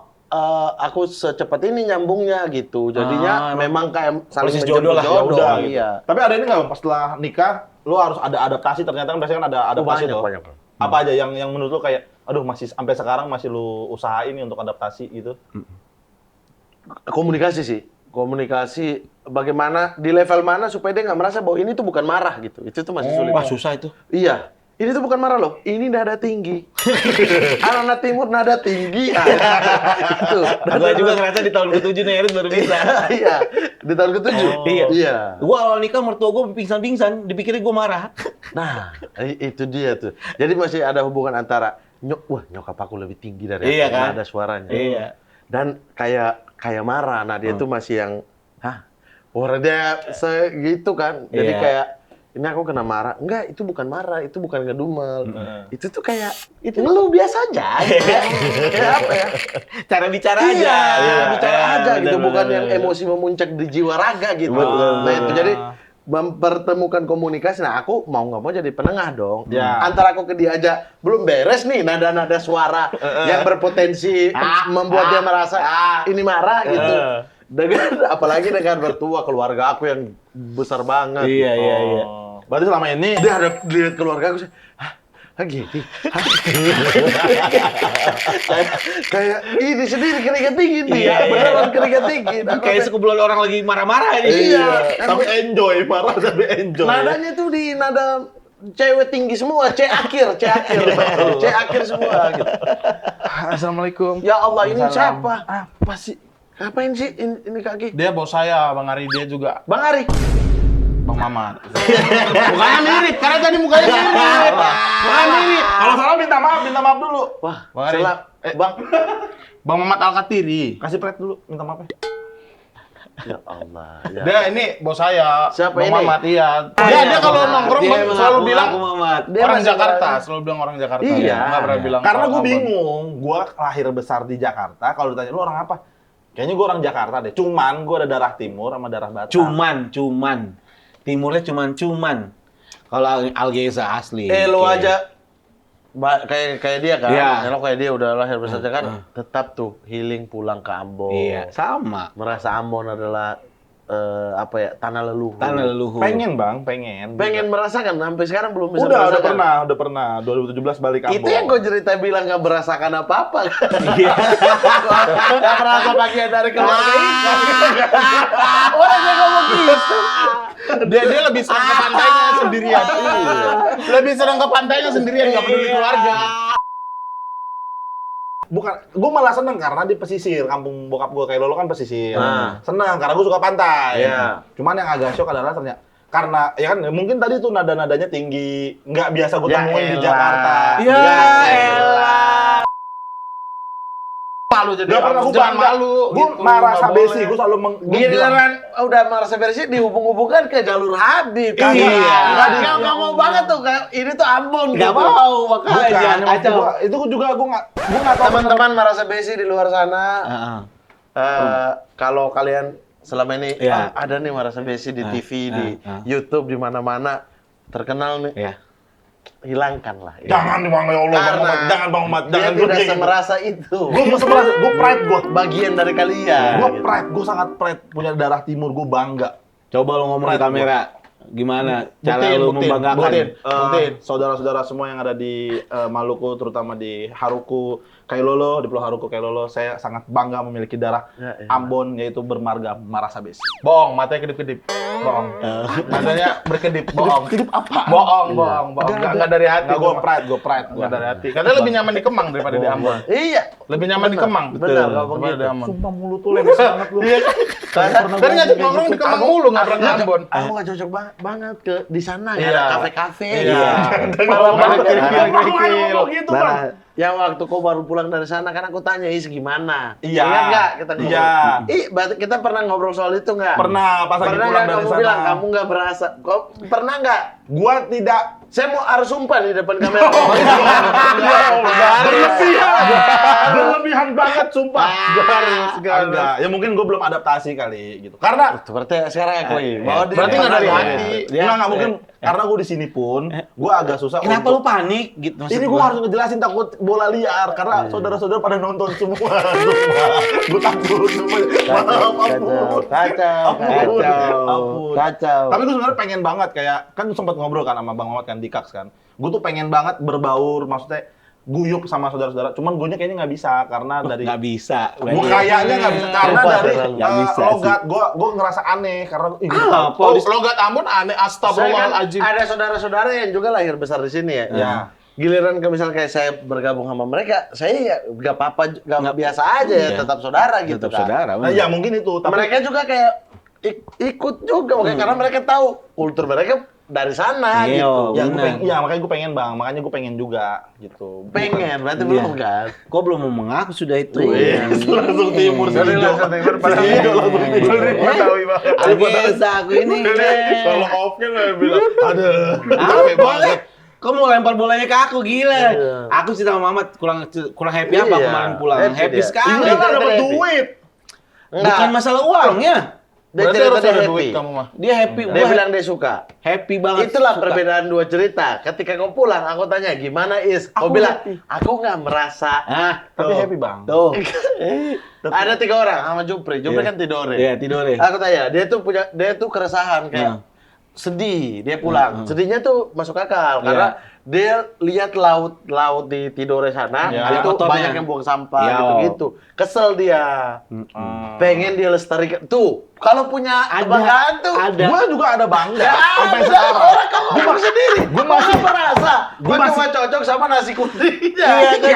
aku secepat ini nyambungnya gitu. Jadinya memang kayak saling proses menjemput jodoh lah, ya jodoh. Udah gitu. Iya. Tapi ada ini nggak Bang, pas setelah nikah, lu harus ada adaptasi, ternyata kan biasanya kan ada adaptasi tuh. banyak. Apa aja yang menurut lu kayak, aduh masih sampai sekarang masih lu usahain nih untuk adaptasi gitu? Komunikasi sih. Komunikasi bagaimana, di level mana supaya dia nggak merasa bahwa ini tuh bukan marah gitu. Itu tuh masih sulit. Wah, susah itu. Iya. Ini tuh bukan marah loh. Ini nada tinggi. Anak timur nada tinggi. Itu. Gua juga ngerasa di tahun ke-7 nih Erit baru bisa. Iya. Di tahun ke-7. Iya. Gua awal nikah mertua gua pingsan-pingsan, dipikirnya gua marah. Nah, itu dia tuh. Jadi masih ada hubungan antara nyokap aku lebih tinggi dari Iya, aku, kan? nada suaranya. Iya. Dan kayak marah. Nah, dia tuh masih yang orang dia segitu kan. Jadi Iya. kayak ini aku kena marah. Enggak, itu bukan marah, itu bukan ngedumel. Itu tuh kayak ngeluh biasa aja. Kayak apa ya? Cara bicara Iya, aja. bicara aja gitu, bener, bukan bener, yang bener. emosi memuncak di jiwa raga gitu. Betul. Nah itu jadi mempertemukan komunikasi. Nah aku mau nggak mau jadi penengah dong. Ya. Antara aku ke dia aja belum beres nih nada-nada suara yang berpotensi membuat dia merasa ini marah gitu. Dengan apalagi dengan mertua keluarga aku yang besar banget. Iya, iya, iya. Berarti selama ini Dia ada lihat keluarga aku sih. Gini. kayak ini sendiri keringet dingin nih. Iya, iya. Beneran keringet dingin. Kayak sekumpulan orang lagi marah-marah ini. Iya. tapi enjoy, marah tapi enjoy. Nadanya tuh di nada cewek tinggi semua, C akhir semua gitu. Assalamualaikum. Ya Allah, ini Waalaikumsalam. siapa? Apa sih? Ngapain sih ini kaki? Dia bos saya, Bang Ari, dia juga Bang Ari. Bang Mamat. Mukanya mirip, karena tadi mukanya mirip. Mukanya mirip. Kalau salah minta maaf dulu. Wah, Bang Ari. salah. Bang. Bang Mamat Al-Katiri. Kasih pret dulu, minta maaf. Ya Allah. Ya. Dia ini bos saya. Siapa Bang ini? Mamat, iya. iya, Dia kalau nongkrong Dia selalu mengaku bilang Mamat. Dia orang masih Jakarta, orang- selalu bilang orang Jakarta. Iya. Nggak pernah bilang Karena orang gue Ambon. bingung, gue lahir besar di Jakarta. Kalau ditanya lu orang apa? Kayaknya gue orang Jakarta deh. Cuman gue ada darah timur sama darah Batak. Cuman. Timurnya cuman. Kalau Algeza asli. Lu aja kayak dia kan. Iya. Lo kayak dia udah lahir besar kan. Tetap tuh healing pulang ke Ambon. Iya, sama. Merasa Ambon adalah tanah leluhur. Tanah leluhur. Pengen bang, pengen. Pengen merasakan, sampai sekarang belum bisa Udah merasakan. udah pernah. 2017 balik Ambon. Itu yang gue cerita bilang gak merasakan apa-apa. Iya. Gak merasa bagian dari keluarga itu. Orang yang ngomong gitu. Dia lebih sering ke pantainya sendirian. Lebih sering ke pantainya sendirian, nggak peduli keluarga. Bukan, gue malah seneng karena di pesisir. Kampung bokap gue kayak lo kan pesisir. Nah. Seneng karena gue suka pantai. Iya. Cuman yang agak shock adalah ternyata karena ya kan mungkin tadi tuh nada-nadanya tinggi, nggak biasa gue Ya temuin di elah. Jakarta. Ya elah. Malu jadi Gak pernah gue jangan bangga. malu. Gue gitu, marah nggak sabesi, boleh. gue selalu Giliran udah merasa bersih dihubung-hubungkan ke jalur Habib. Iya. Nggak mau banget tuh kayak ini tuh Ambon. Nggak gitu. mau, makanya. Bukan, Kacau. itu juga gue nggak tahu. Teman-teman merasa besi di luar sana. Heeh. Kalau kalian selama ini Iya. ada nih Marasa Besi di TV, di YouTube, di mana-mana terkenal nih. Iya. Hilangkanlah. Jangan Bang, ya Allah, Bang Karena Mamat. Jangan Bang Mamat. dia Jangan tidak kayak gitu. semerasa itu. Gue masih merasa, gue pride gue. Bagian dari kalian. Gue pride, gue sangat pride punya darah timur, gue bangga. Coba lo ngomong di Pride kamera. Gimana cara lu membanggakan? Buktiin. Saudara-saudara semua yang ada di Maluku, terutama di Haruku Kailolo, di Pulau Haruku Kailolo, saya sangat bangga memiliki darah Ya, ya. Ambon, yaitu bermarga Marasa Besi. Bohong, matanya kedip-kedip. Bohong. Matanya berkedip, bohong. Kedip apa? Bohong. Enggak dari hati. Nggak, gue pride. Enggak dari hati. Katanya lebih nyaman di Kemang daripada di Ambon. Iya. Lebih nyaman di Kemang. Benar, kalau daripada begitu. di Ambon. Sumpah mulut tuh lemes banget lu. Kan ngajak nongkrong di Kemang mulu, nggak pernah di Ambon. Aku nggak cocok banget ke di sana, nggak Iya. ada kafe-kafe. Iya. Parah banget. Ngomong gitu, Bang. Nah, yang waktu kau baru pulang dari sana kan aku tanya, Is gimana? Iya. Ingat nggak kita ngobrol? Iya. Berarti kita pernah ngobrol soal itu nggak? Pernah, pas lagi Pernah pulang nggak dari kamu sana. bilang kamu nggak berasa? Kau pernah nggak? Gua tidak. Saya mau harus sumpah di depan kamera. Berlebihan banget, sumpah. Garus. Enggak, ya mungkin gue belum adaptasi kali gitu. Karena Itu berarti sekarang aku bahwa dia Berarti nggak dari pernah hati. gitu. Enggak mungkin. Karena gue di sini pun, gue agak susah. Kenapa lu panik gitu maksud Ini gue harus ngejelasin takut bola liar karena saudara-saudara pada nonton semua. Gue takut semua. Kacau. Kacau. Tapi gue sebenarnya pengen banget kayak kan sempat ngobrol kan sama Bang Mamat kan di Kaks kan. Gue tuh pengen banget berbaur, maksudnya guyup sama saudara-saudara. Cuman gue kayaknya nggak bisa karena dari nggak bisa. gue kayaknya nggak bisa karena Sumpah, dari nggak bisa sih. logat gue ngerasa aneh karena Apa? Oh, logat Ambon aneh, Saya kan astagfirullahaladzim. ada saudara-saudara yang juga lahir besar di sini ya. Ya. Giliran misalnya kayak saya bergabung sama mereka, saya ya nggak apa-apa, nggak biasa aja ya, Iya. tetap saudara gitu Tetap kan. saudara. Nah, ya mungkin itu. Tapi Mereka juga kayak ikut juga makanya karena mereka tahu kultur mereka dari sana Iya, gitu. ya, benar. makanya gue pengen Bang, makanya gue pengen juga gitu. Pengen, berarti Iya. belum kan? Kok belum mau mengaku sudah itu? Langsung timur Dari sini. langsung timur pada langsung timur. Betawi banget. Biasa aku ini. Kalau off-nya lo bilang, ada. Ah, boleh. Kok mau lempar bolanya ke aku gila? Iya. Aku sih sama Mamat kurang happy apa Iya. kemarin pulang? Happy Happy dia. sekali. Ini kan dapat Happy. duit. Bukan masalah uangnya. Dia Berarti cerita harus dia ada happy. duit kamu mah. Dia happy. Dia Gua bilang dia suka. happy banget. Itulah Suka. perbedaan dua cerita. Ketika kau pulang, aku tanya gimana Is? Kau Aku bilang, happy. aku nggak merasa. Ah, Tapi tuh. happy Bang. Tuh. Ada 3 orang sama Jupri. Jupri Iya. kan tidur ya. Iya, tidur ya. Aku tanya, dia tuh keresahan kayak sedih dia pulang. Sedihnya tuh masuk akal karena dia lihat laut di Tidore sana Ya, itu kotornya. banyak yang buang sampah Ya. gitu-gitu. Kesel dia. Pengen dia lestarikan. Tuh, kalau punya kebanggaan tuh. Ada. Gue juga ada bangga Ya, sampai ada. sekarang. Orang kamu ngomong sendiri. Gue masih merasa. Gue masih- cuma cocok sama nasi kuningnya. Iya,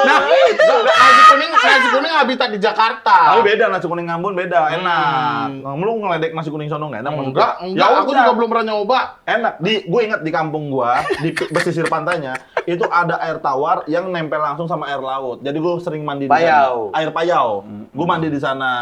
Nah, itu. Nasi kuning habitat di Jakarta. Tapi beda nasi kuning Ambon beda, enak. Lu ngeledek nasi kuning sono nggak enak? maksud Enggak, gua? enggak. Aku udah. juga belum pernah nyoba. Enak. Gue ingat di kampung gua di pesisir pantainya itu ada air tawar yang nempel langsung sama air laut. Jadi gue sering mandi di Payau. sana. Air payau. Gue mandi di sana.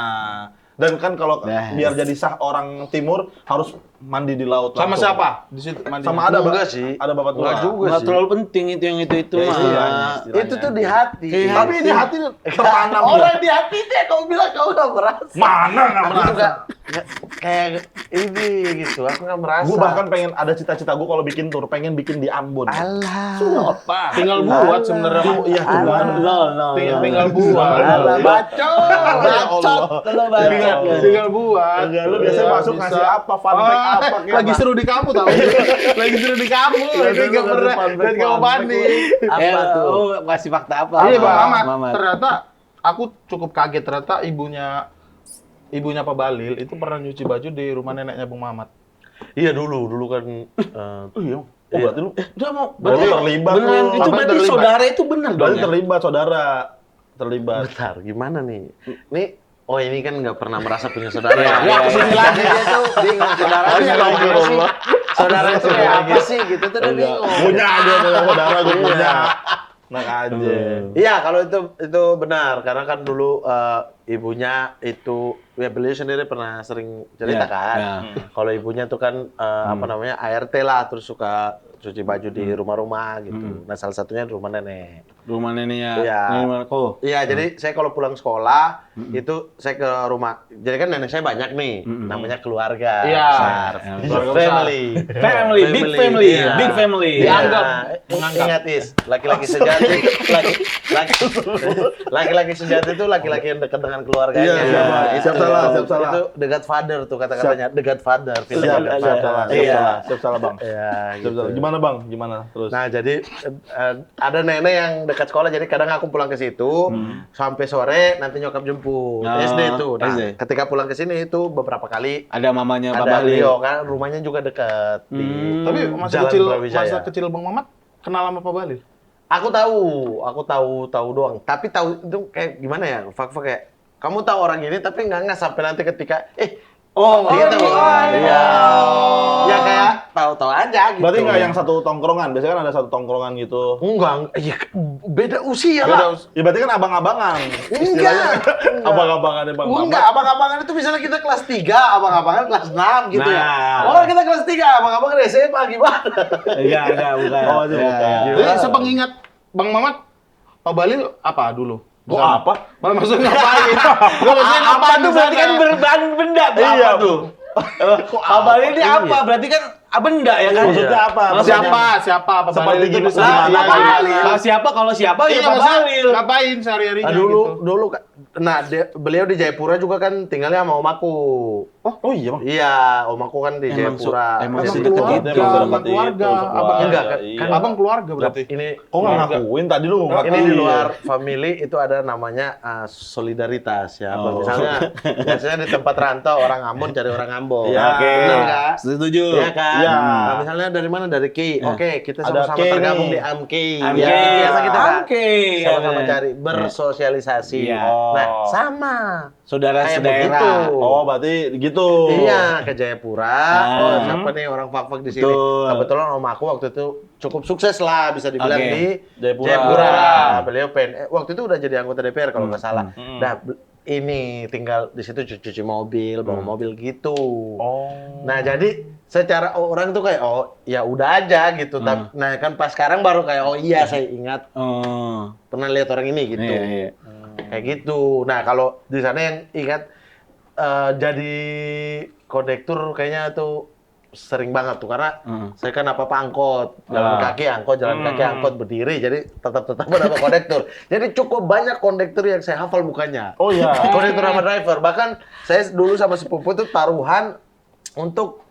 Dan kan kalau Nah. biar jadi sah orang timur harus mandi di laut. Sama langsung. siapa? Di situ mandi. Sama ada Enggak Bang. sih. Ada bapak tua. Enggak juga Nggak sih. terlalu penting itu yang itu Ya, mah. istilahnya. Itu tuh di hati. Tapi di hati tertanam. Orang di hati dia kau bilang kau nggak merasa. Mana nggak Aku merasa? juga kayak ini gitu. Aku nggak merasa. Gue bahkan pengen ada cita-cita gue kalau bikin tour pengen bikin di Ambon. Alah. Sumpah. Tinggal buat sebenarnya. mah. Iya tuh kan. Tinggal buat. Alah bacot. Bacot. Lo bacot. Tinggal buat. Enggak, lu biasanya Iya, masuk bisa. ngasih apa, fun fact apa kayak Lagi seru di kamu tau. Lagi seru di kamu. Lagi seru nggak ngasih pernah. fun fact, Dan kamu fun fact banding. Apa tuh? Oh, kasih fakta apa? Iya Apa? Bang Ahmad. Mamat. Ternyata aku cukup kaget ternyata ibunya Pak Balil itu pernah nyuci baju di rumah neneknya Bung Mamat. Iya dulu kan. Iya. Oh, berarti lu Udah mau. berarti terlibat Beneran lu. itu Sampai berarti terlibat. saudara itu bener dong. Berarti Ya? terlibat saudara. Terlibat. Bentar, gimana nih? Nih, oh ini kan nggak pernah merasa punya saudara. Iya, Ya, aku sini lagi dia tuh bingung saudara itu kayak gimana sih? Saudara itu kayak apa sih gitu tuh dia bingung. Punya dia punya saudara gue punya. Enak aja. Iya, kalau itu benar karena kan dulu ibunya itu ya beliau sendiri pernah sering cerita Iya, kan. iya. Kalau ibunya tuh kan apa namanya ART lah terus suka cuci baju di rumah-rumah gitu. Nah, salah satunya di rumah nenek. Rumah neneknya. Iya. Nenek kok. Iya, jadi saya kalau pulang sekolah itu saya ke rumah. Jadi kan nenek saya banyak nih, namanya keluarga Iya. besar. Keluarga Family. Family, big family, Iya. big family. Dianggap. Ingat Is, laki-laki sejati, laki-laki sejati itu laki-laki yang dekat dengan keluarganya. Iya, siap salah, siap salah. Itu the Godfather tuh kata-katanya, the Godfather. film Siap The salah, Godfather. Iya. siap salah Bang. Iya, Siap gitu. salah. Gimana Bang? Gimana terus? Nah, jadi ada nenek yang dekat sekolah, jadi kadang aku pulang ke situ sampai sore, nanti nyokap jemput. Oh, SD tuh. Nah, SD. ketika pulang ke sini itu beberapa kali Ada mamanya Pak ada Bahlil. beliau kan, rumahnya juga dekat di Tapi masa Jalan kecil Brawijaya. Bang Mamat kenal sama Pak Bahlil? Aku tahu doang. Tapi tahu itu kayak gimana ya? Fak-fak kayak kamu tahu orang ini tapi nggak sampai nanti ketika gitu. Iya. Ya kayak tahu-tahu aja gitu. Berarti nggak yang satu tongkrongan? Biasanya kan ada satu tongkrongan gitu. Enggak. Iya, beda usia Beda lah. Ya berarti kan abang-abangan. Enggak. Abang-abangan Bang Mamat. Enggak, abang-abangan itu misalnya kita kelas 3, abang-abangan kelas 6 gitu ya. Nah. Oh, kita kelas 3, abang-abangan SMA gimana? Iya, bukan. Oh, itu bukan. Jadi sepengingat Bang Mamat, Pak Bahlil apa dulu? Gua apa? Maksudnya ngapain? Gua maksudnya Apa ngapain tuh berarti kan berbahan benda tuh. Iya, Apa tuh? Pak Bahlil ini apa? Berarti kan benda ya kan? Maksudnya apa? Siapa Pak Seperti Bahlil itu gini, maksudnya? gimana? Iya, Pak iya, Bahlil. iya. Kalau siapa ya Iya, Pak maksudnya Bahlil. ngapain sehari-harinya Dulu gitu? nah beliau di Jayapura juga kan tinggalnya sama om aku. Oh iya Bang. Iya, om aku kan di Jayapura. emang Jadi sedekat keluarga. itu. Emang Abang sedekat keluarga, itu, abang sekeluarga. enggak, kan Iya. Abang keluarga berarti. Ini Kok nggak ngakuin? Tadi lu ngakuin. ini di luar family itu ada namanya solidaritas ya. Misalnya biasanya di tempat rantau orang Ambon cari orang Ambon. Iya. Oke. Benar nggak? Setuju. Iya kan? Iya. Nah, misalnya dari mana? Dari Ki. Oke, kita Ada sama-sama Ki tergabung nih. di AMKI. AMKI. Ya, biasa kita kan Oke. sama-sama cari bersosialisasi. Iya. Nah, sama. Saudara Kayak sedaerah. begitu. Oh, berarti gitu. Iya, ke Jayapura. Oh, siapa nih orang fak-fak di sini? Betul. Kebetulan om aku waktu itu cukup sukses lah bisa dibilang Oke. di Jayapura. Beliau waktu itu udah jadi anggota DPR kalau nggak salah. Nah, ini tinggal di situ cuci mobil, bawa mobil gitu. Oh. Nah, jadi secara orang tuh kayak ya udah aja gitu. Nah, kan pas sekarang baru kayak iya saya ingat Oh. pernah lihat orang ini gitu. Iya. Kayak gitu. Nah, kalau di sana yang ingat jadi kondektur kayaknya tuh sering banget tuh karena saya kan apa-apa angkot, jalan kaki angkot berdiri jadi tetap ada kondektur. Jadi cukup banyak kondektur yang saya hafal mukanya. Oh iya. Kondektur sama driver. Bahkan saya dulu sama sepupu itu taruhan untuk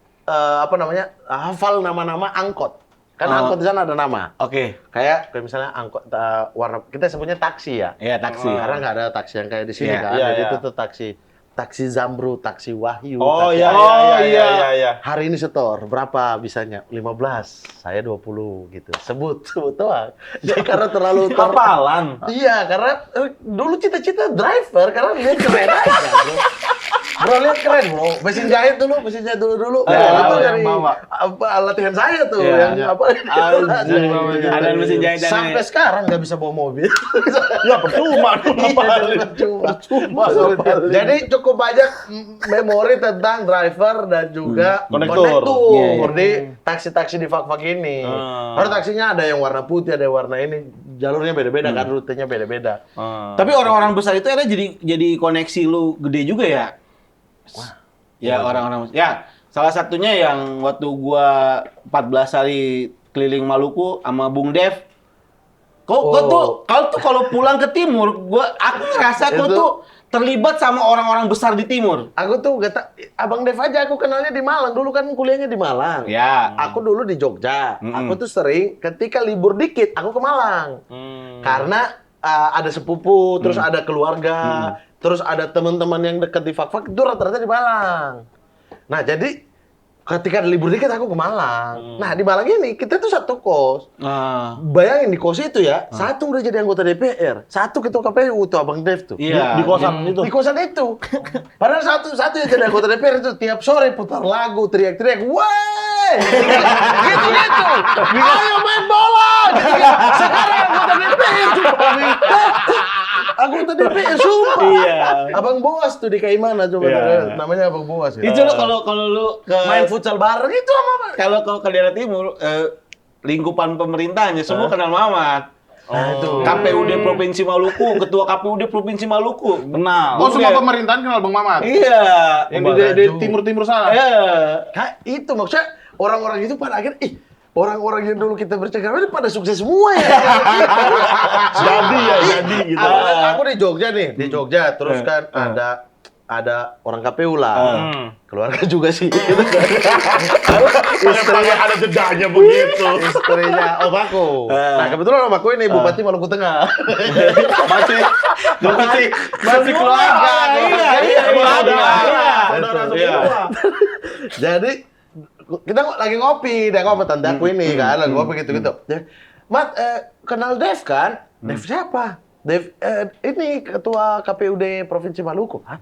hafal nama-nama angkot. Kan angkot di sana ada nama. Oke. Kayak misalnya angkot warna kita sebutnya taksi ya. Iya, taksi. Karena nggak ada taksi yang kayak di sini Iya, kan. iya, Jadi iya. itu tuh taksi Zamru, taksi Wahyu. Oh taksi iya. Hari ini setor berapa bisanya? 15, saya 20 gitu. Sebut doang. Jadi karena terlalu Kapalan. Iya, karena dulu cita-cita driver karena lihat keren aja. Bro, lihat keren, bro. Mesin jahit dulu. Itu dari latihan saya tuh Iya, yang Ada mesin jahit dan sampai sekarang nggak bisa bawa mobil. Ya percuma dong. Percuma. Jadi cukup banyak memori tentang driver dan juga Kondektur. Iya, iya. di taksi-taksi di fak-fak ini. Karena taksinya ada yang warna putih, ada yang warna ini. Jalurnya beda-beda kan, rutenya beda-beda. Tapi orang-orang besar itu ada jadi koneksi lu gede juga ya? Ya orang-orang ya salah satunya yang waktu gua 14 hari keliling Maluku sama Bung Dev. Kau tuh kalau pulang ke timur, aku ngerasa kau Itu- tuh terlibat sama orang-orang besar di timur. Aku tuh Abang Dev aja aku kenalnya di Malang. Dulu kan kuliahnya di Malang. Ya. Aku dulu di Jogja. Aku tuh sering ketika libur dikit aku ke Malang. Karena ada sepupu, terus ada keluarga, terus ada teman-teman yang dekat di fak-fak itu rata-rata di Malang. Nah, jadi ketika ada libur dikit aku ke Malang. Nah, di Malang ini kita tuh satu kos. Bayangin di kos itu ya, satu udah jadi anggota DPR, satu ketua KPU tuh Abang Dev tuh. Iya. Di kosan itu. Di kosan itu. Padahal satu yang jadi anggota DPR itu tiap sore putar lagu, teriak-teriak, "Woi!" Gitu-gitu. Ayo main bola. Sekarang anggota DPR coba. Anggota DPR sumpah. Iya. Abang Boas tuh di Kaimana coba Iya. namanya Abang Boas ya. Itu lo kalau lu ke Main futsal bareng itu sama kalau ke daerah timur lingkupan pemerintahnya semua kenal Mamat. itu. KPUD Provinsi Maluku, ketua KPUD Provinsi Maluku. Kenal. Oh, semua pemerintahan kenal Bang Mamat. Iya. Yang di timur-timur sana. Iya. Nah, itu maksudnya orang-orang itu pada akhirnya, orang-orang yang dulu kita bercakap ini pada sukses semua ya. Jadi gitu. Aku di Jogja nih, di Jogja terus kan ada orang KPU lah. Keluarga juga sih. Istrinya ada jedanya begitu. Istrinya om aku. Nah, kebetulan om aku ini Bupati Maluku Tengah. masih keluarga. Iya, Iya. Jadi kita lagi ngopi, dia ngopi tante aku ini kan, lagi ngopi gitu-gitu. Mat, kenal Dev kan? Dev siapa? Dev, ini ketua KPUD Provinsi Maluku. Hah?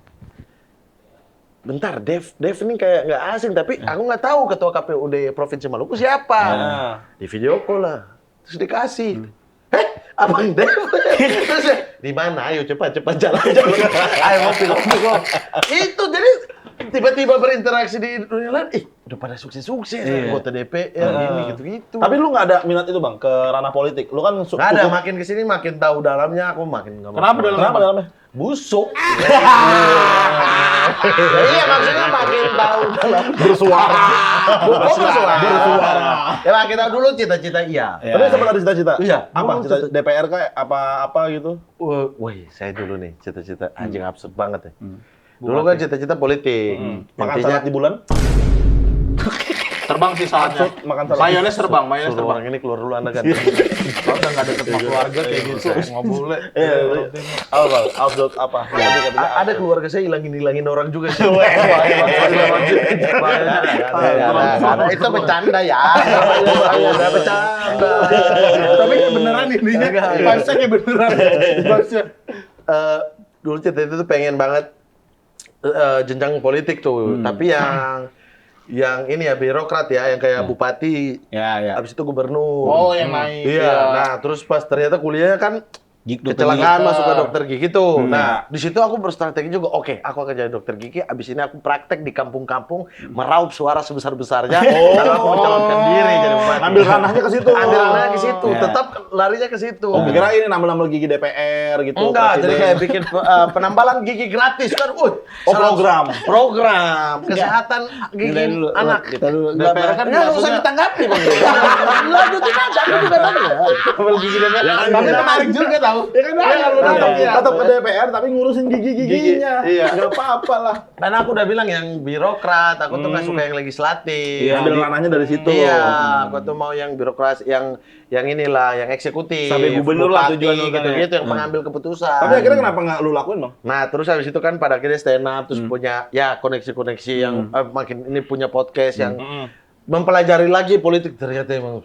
Bentar, Dev ini kayak nggak asing, tapi aku nggak tahu ketua KPUD Provinsi Maluku siapa. Di video call lah, terus dikasih. Abang Dev? Terus ya, di mana? Ayo cepat jalan. Ayo ngopi. Itu jadi tiba-tiba berinteraksi di dunia lain, udah pada sukses-sukses, anggota DPR, ini gitu-gitu. Tapi lu nggak ada minat itu bang ke ranah politik. Lu kan nggak ada, makin kesini makin tahu dalamnya, aku makin nggak mau. Kenapa dalamnya? Busuk. Iya, maksudnya makin tahu dalam Bersuara. Ya makin tahu dulu cita-cita iya. Tapi sempat ada cita-cita. Iya. Apa? Cita DPR kayak apa gitu? Wih, saya dulu nih cita-cita anjing absurd banget ya. Dulu kan cita-cita politik. Makan Intinya salad di bulan? Terbang sih saatnya. Makan salad. Mayones terbang. suruh orang ini keluar dulu Anda kan. Kalau udah nggak ada tempat keluarga kayak gitu, nggak boleh. Apa bang? Outdoor apa? Ada keluarga saya hilangin orang juga sih. Itu bercanda ya. Udah bercanda. Tapi kayak beneran ininya. Vibes-nya kayak beneran. Vibes-nya. Dulu cita-cita itu pengen banget jenjang politik tuh. Tapi yang ini ya birokrat ya, yang kayak bupati. Ya. Habis itu gubernur. Oh, yang naik. Iya. Nah, terus pas ternyata kuliahnya kan kecelakaan masuk ke dokter gigi tuh. Nah, di situ aku berstrategi juga. Oke, aku akan jadi dokter gigi. Abis ini aku praktek di kampung-kampung, meraup suara sebesar-besarnya. Lalu aku mencalonkan diri jadi bupati. Ambil ranahnya ke situ. Ambil ranahnya ke situ. Tetap larinya ke situ. Oh, kira ini nambah-nambah gigi DPR gitu. Enggak, jadi presiden. kayak bikin penambalan gigi gratis kan. Program kesehatan gigi anak. Kita dulu. DPR kan nggak usah ditanggapi bang. Lanjutin aja, aku juga tahu ya. Ambil gigi DPR. Tapi menarik juga tahu. Ya kan tetap ke DPR tapi ngurusin gigi-giginya. Iya. Nggak apa-apa lah. Dan aku udah bilang yang birokrat, aku tuh nggak suka yang legislatif. Iya, ambil ranahnya dari situ. Iya, aku tuh mau yang birokrasi, yang inilah, yang eksekutif. Sampai gubernur lah bupati, tujuan lu kan ya. gitu-gitu, yang pengambil keputusan. Tapi akhirnya kenapa nggak lu lakuin bang? Nah, terus habis itu kan pada akhirnya stand up, terus punya ya koneksi-koneksi yang makin ini punya podcast yang mempelajari lagi politik, ternyata emang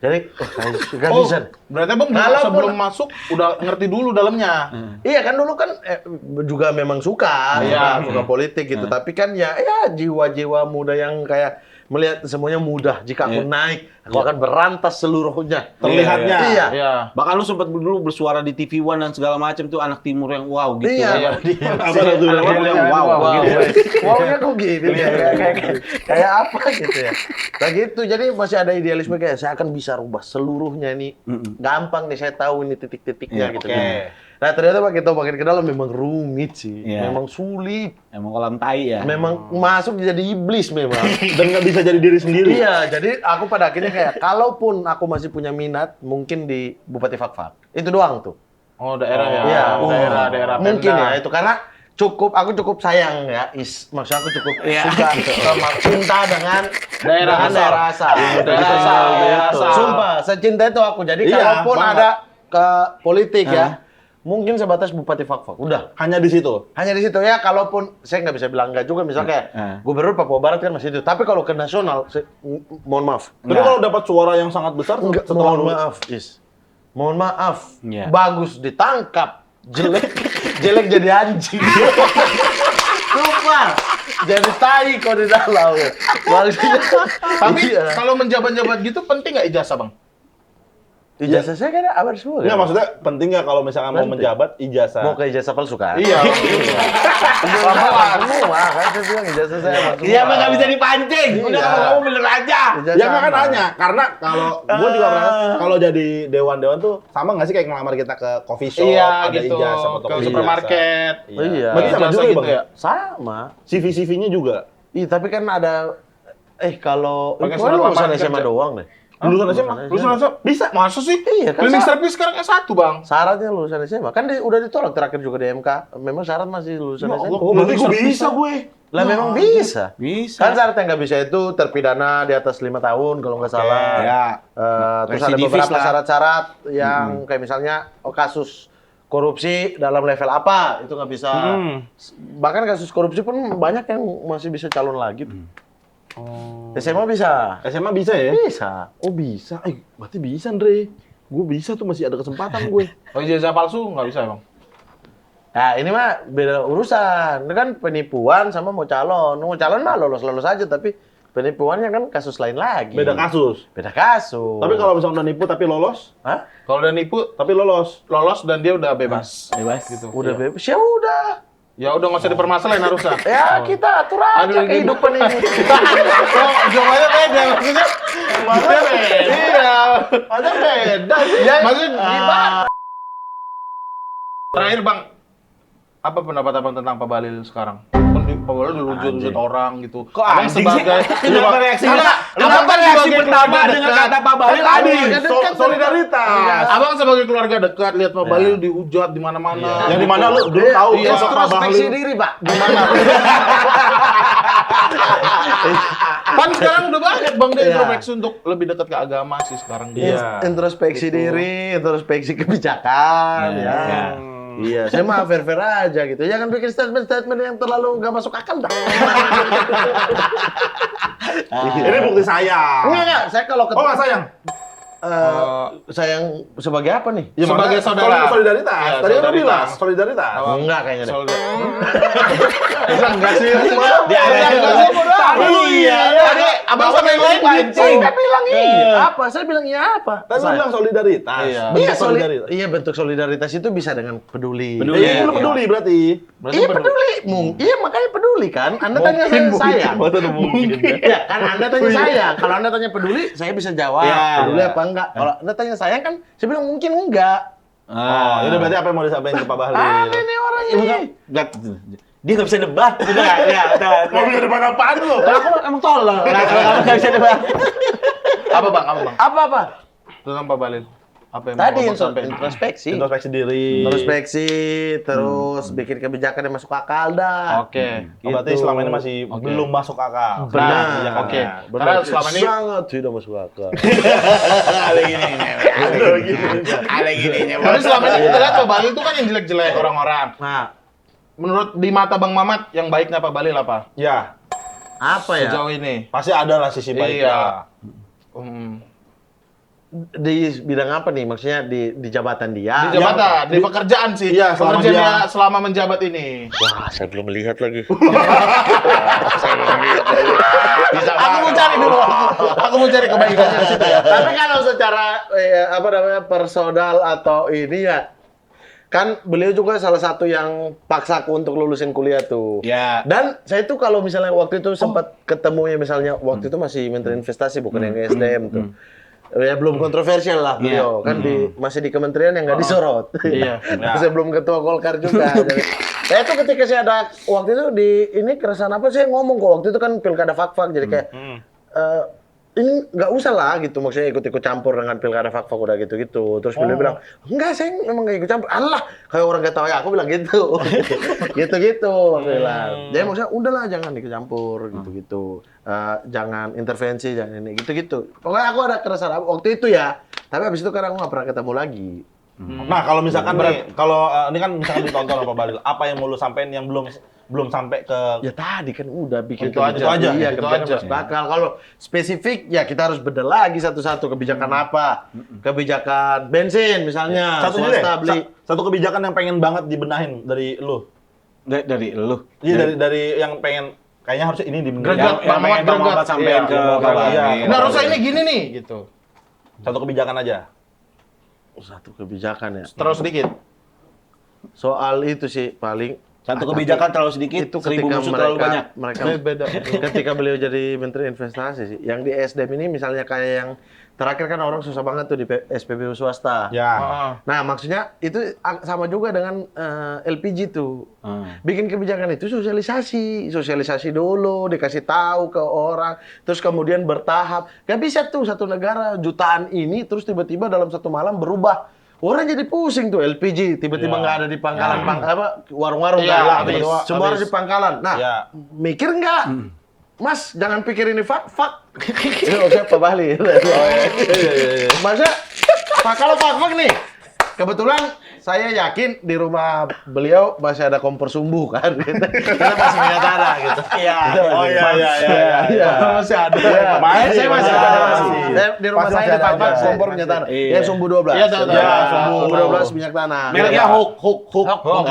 jadi nggak bisa. Berarti Bang sebelum masuk udah ngerti dulu dalamnya. Iya kan dulu kan juga memang suka politik gitu. Tapi kan ya jiwa-jiwa muda yang kayak melihat semuanya mudah. Jika aku naik, aku akan berantas seluruhnya. Terlihatnya. Iya. Bahkan lu sempat dulu bersuara di TV One dan segala macam tuh anak timur yang wow gitu. Iya. Anak timur yang wow gitu. Wownya kok gini kayak apa gitu ya. Nah gitu, jadi masih ada idealisme kayak saya akan bisa rubah seluruhnya ini. Gampang nih, saya tahu ini titik-titiknya gitu. Nah ternyata makin ke dalam memang rumit sih, memang sulit. Emang kolam tai ya. Memang masuk jadi iblis memang. Dan nggak bisa jadi diri sendiri. Iya, jadi aku pada akhirnya kayak, kalaupun aku masih punya minat, mungkin di Bupati Fakfak. Itu doang tuh. Oh, daerah ya. Iya, Daerah mungkin Pemda. ya itu karena aku cukup sayang ya, maksudnya aku cukup suka sama cinta dengan Daerah asal. Daerah asal. Sumpah, secinta itu aku. Jadi kalaupun ada ke politik ya, mungkin sebatas Bupati Fakfak. Udah. Hanya di situ. Hanya di situ ya, kalaupun saya nggak bisa bilang nggak juga, misalnya kayak Gubernur Papua Barat kan masih itu. Tapi kalau ke nasional, mohon maaf. Tapi kalau dapat suara yang sangat besar, setelah Mohon lu maaf, mohon maaf. Iya. Bagus ditangkap, jelek jadi anjing. Lupa. Jadi tai kok di dalam. Tapi kalau menjabat-jabat gitu penting nggak ijazah Bang? Ijazah saya kan ada semua. Enggak, maksudnya penting nggak kalau misalkan mau Penting. menjabat ijazah? Mau ke ijazah palsu kan? Iya. Semua kan saya bilang ijazah saya palsu. Iya, emang nggak bisa dipancing. Udah Iya. kamu bener aja. Ijazah Ya makanya aman. nanya, karena kalau gue juga pernah kalau jadi dewan-dewan tuh sama nggak sih kayak ngelamar kita ke coffee shop, Iya ada gitu. ijazah, Ke fotokopi supermarket. ijazah. Iya. Berarti sama Ijazah juga ya, gitu Bang? ya? Sama. CV-CV-nya juga. Iya, tapi kan ada kalau Pakai gua surat lulusan lamaran SMA kerja. doang deh. Lulusan Lulusan SMA? SMA. Lulusan SMA? Bisa? Masa sih? Iya, kan Cleaning syarat- service sekarang S1, Bang. Syaratnya lulusan SMA. Kan udah ditolak terakhir juga di MK. Memang syarat masih lulusan SMA. Oh, berarti gue bisa gue. Lah memang bisa. Bisa. Kan syarat yang nggak bisa itu terpidana di atas 5 tahun kalau nggak salah. Ya. Terus ada Residivis beberapa lah. syarat-syarat yang kayak misalnya kasus korupsi dalam level apa itu nggak bisa. Bahkan kasus korupsi pun banyak yang masih bisa calon lagi. SMA bisa. SMA bisa ya? Bisa. Oh bisa. Berarti bisa, Andre. Gue bisa tuh, masih ada kesempatan gue. Oh, ijazah palsu nggak bisa, Bang? Nah ini mah beda urusan. Ini kan penipuan sama mau calon. Mau calon mah lolos-lolos aja tapi penipuannya kan kasus lain lagi. Beda kasus. Beda kasus. Tapi kalau misalnya udah nipu tapi lolos, Hah? Kalau udah nipu, tapi lolos. lolos dan dia udah bebas. Bebas. Gitu. Udah bebas. Ya udah. Ya udah nggak usah dipermasalahin harusnya. Ya kita atur aja Aduh, kehidupan ini. Oh, jawabannya beda maksudnya. Maksudnya beda. Iya. Ada beda sih. Ya, maksudnya gimana? Terakhir, Bang. Apa pendapat Abang tentang Pak Balil sekarang? Kan Pak Balil dilunjut-lunjut orang gitu. Kok Abang anjing sih? Kenapa reaksi? Kenapa reaksi pertama dengan kata Pak Balil anjing? Solidaritas. Abang sebagai keluarga dekat lihat Pak Balil dihujat di mana-mana. Yang di mana lu dulu tahu Iya, sosok Pak Introspeksi Bahlil. diri, Pak. Gimana? Kan sekarang udah banyak Bang dia Iya. introspeksi untuk lebih dekat ke agama sih sekarang dia. Iya. Introspeksi diri, introspeksi kebijakan, ya. Iya, saya mah fair-fair aja gitu. Jangan bikin statement-statement yang terlalu nggak masuk akal dah. Ini bukti sayang. Enggak, saya kalau Oh, nggak sayang? sayang sebagai apa nih? Ya, Sebagai makanya saudara. Solidaritas. Iya, Tadi kan lu solidaritas. bilang solidaritas. Enggak kayaknya deh. Bisa enggak sih? Dia ada Iya, Tadi abang sama yang lain pancing. Saya bilang iya. Apa? Saya bilang iya apa? Tadi lu bilang solidaritas. Iya. Bentuk Iya, solidaritas. iya bentuk solidaritas itu bisa dengan peduli. Peduli. Iya, lu peduli berarti. Iya peduli, iya makanya peduli kan. Anda tanya saya sayang. Ya kan Anda tanya saya. Kalau Anda tanya peduli, saya bisa jawab. Ya, Peduli ya. apa enggak? Kalau Anda tanya sayang kan, saya bilang mungkin enggak. Oh, ya udah berarti apa yang mau disampaikan ke Pak Bahlil? Ada nih orang ini. Dia nggak bisa debat. Udah, ya, udah. Mau bisa depan apaan lu? Aku emang tolol. Nah, kalau kamu nggak bisa debat. Apa Bang? Apa Bang? Apa? Tentang Pak Balil. Apa yang Tadi mau Abang sampaikan? introspeksi. Introspeksi diri. Introspeksi, terus bikin kebijakan yang masuk akal dah. Oke. Oh, berarti Gitu. selama ini masih belum masuk akal. Benar. Iya kan? Oke. Benar. Karena selama ini sangat tidak masuk akal. Ada gini. Ada gini. Tapi selama ini kita lihat Pak Balil itu kan yang jelek-jelek orang-orang. Nah, Menurut di mata Bang Mamat yang baiknya Pak Balil apa? Ya, apa ya? Sejauh ini. pasti ada lah sisi baiknya. Iya. Hmm. Di bidang apa nih? Maksudnya di jabatan dia? Di jabatan, di pekerjaan sih. Iya, selama Pekerjaan dia- dia selama menjabat ini. Wah, saya belum melihat lagi. Aku mau cari dulu. Aku mau cari kebaikannya di situ ya. Tapi kalau secara apa namanya personal atau ini ya, kan beliau juga salah satu yang paksaku untuk lulusin kuliah tuh. Ya. Dan saya tuh kalau misalnya waktu itu sempat ketemu ya misalnya waktu itu masih Menteri Investasi bukan yang SDM tuh. Ya belum kontroversial lah beliau kan masih di kementerian yang nggak disorot. Iya. Saya belum ketua Golkar juga. Jadi, saya tuh ketika saya ada waktu itu di ini keresahan apa saya ngomong kok waktu itu kan pilkada fak-fak jadi kayak ini nggak usah lah gitu maksudnya ikut-ikut campur dengan pilkada fak-fak udah gitu-gitu. Terus beliau bilang enggak saya memang nggak ikut campur. Allah kayak orang nggak tahu ya aku bilang gitu. Gitu-gitu aku bilang. Jadi maksudnya udahlah jangan ikut campur gitu-gitu. Jangan intervensi jangan ini gitu-gitu. Pokoknya aku ada keresahan waktu itu ya. Tapi habis itu karena aku nggak pernah ketemu lagi. Nah, kalau misalkan nih, kalau ini kan misalkan ditonton sama Balil, apa yang mau lu sampein yang belum sampai ke Ya tadi kan udah bikin Itu aja, kebijakan. itu aja, Iya, itu kebijakan aja. masuk akal. Kalau spesifik ya kita harus bedah lagi satu-satu kebijakan apa. Kebijakan bensin misalnya, satu deh, swasta beli. satu kebijakan yang pengen banget dibenahin dari lu. Dari lu. Iya, dari yang pengen kayaknya harusnya ini dibenehin. Greget, Yang pengen Bang greget. Mamat sampein Iya, ke iya, Bang iya. Balil. Nah, harusnya ini gini nih gitu. Satu kebijakan aja. Satu kebijakan ya. Terus sedikit. Soal itu sih paling Satu kebijakan terlalu sedikit, itu 1000 ketika musuh terlalu banyak. mereka Beda. ketika beliau jadi Menteri Investasi sih. Yang di SDM ini misalnya kayak yang terakhir kan orang susah banget tuh di SPBU swasta. Ya. Nah, maksudnya itu sama juga dengan LPG tuh. Bikin kebijakan itu sosialisasi dulu, dikasih tahu ke orang, terus kemudian bertahap. Gak bisa tuh satu negara jutaan ini terus tiba-tiba dalam satu malam berubah. Orang jadi pusing tuh LPG tiba-tiba nggak ada di pangkalan warung-warung Iya, nggak ada. habis. Semua harus di pangkalan. Nah, Iya. mikir nggak? Mas, jangan pikir ini fak. Oke, Pak Bahli. Masa, kalau fak nih, kebetulan saya yakin di rumah beliau masih ada kompor sumbu kan, gitu. Karena masih punya tanah gitu. Iya. Oh iya. Iya. Masih ada. Saya masih ada. Saya di rumah Pasti saya masih di ada Pak aja. kompor minyak tanah. Iya. Yang sumbu 12. Iya, tahu. Sumbu Tahu. 12 minyak tanah. Mereknya Hook. Kompor Hook.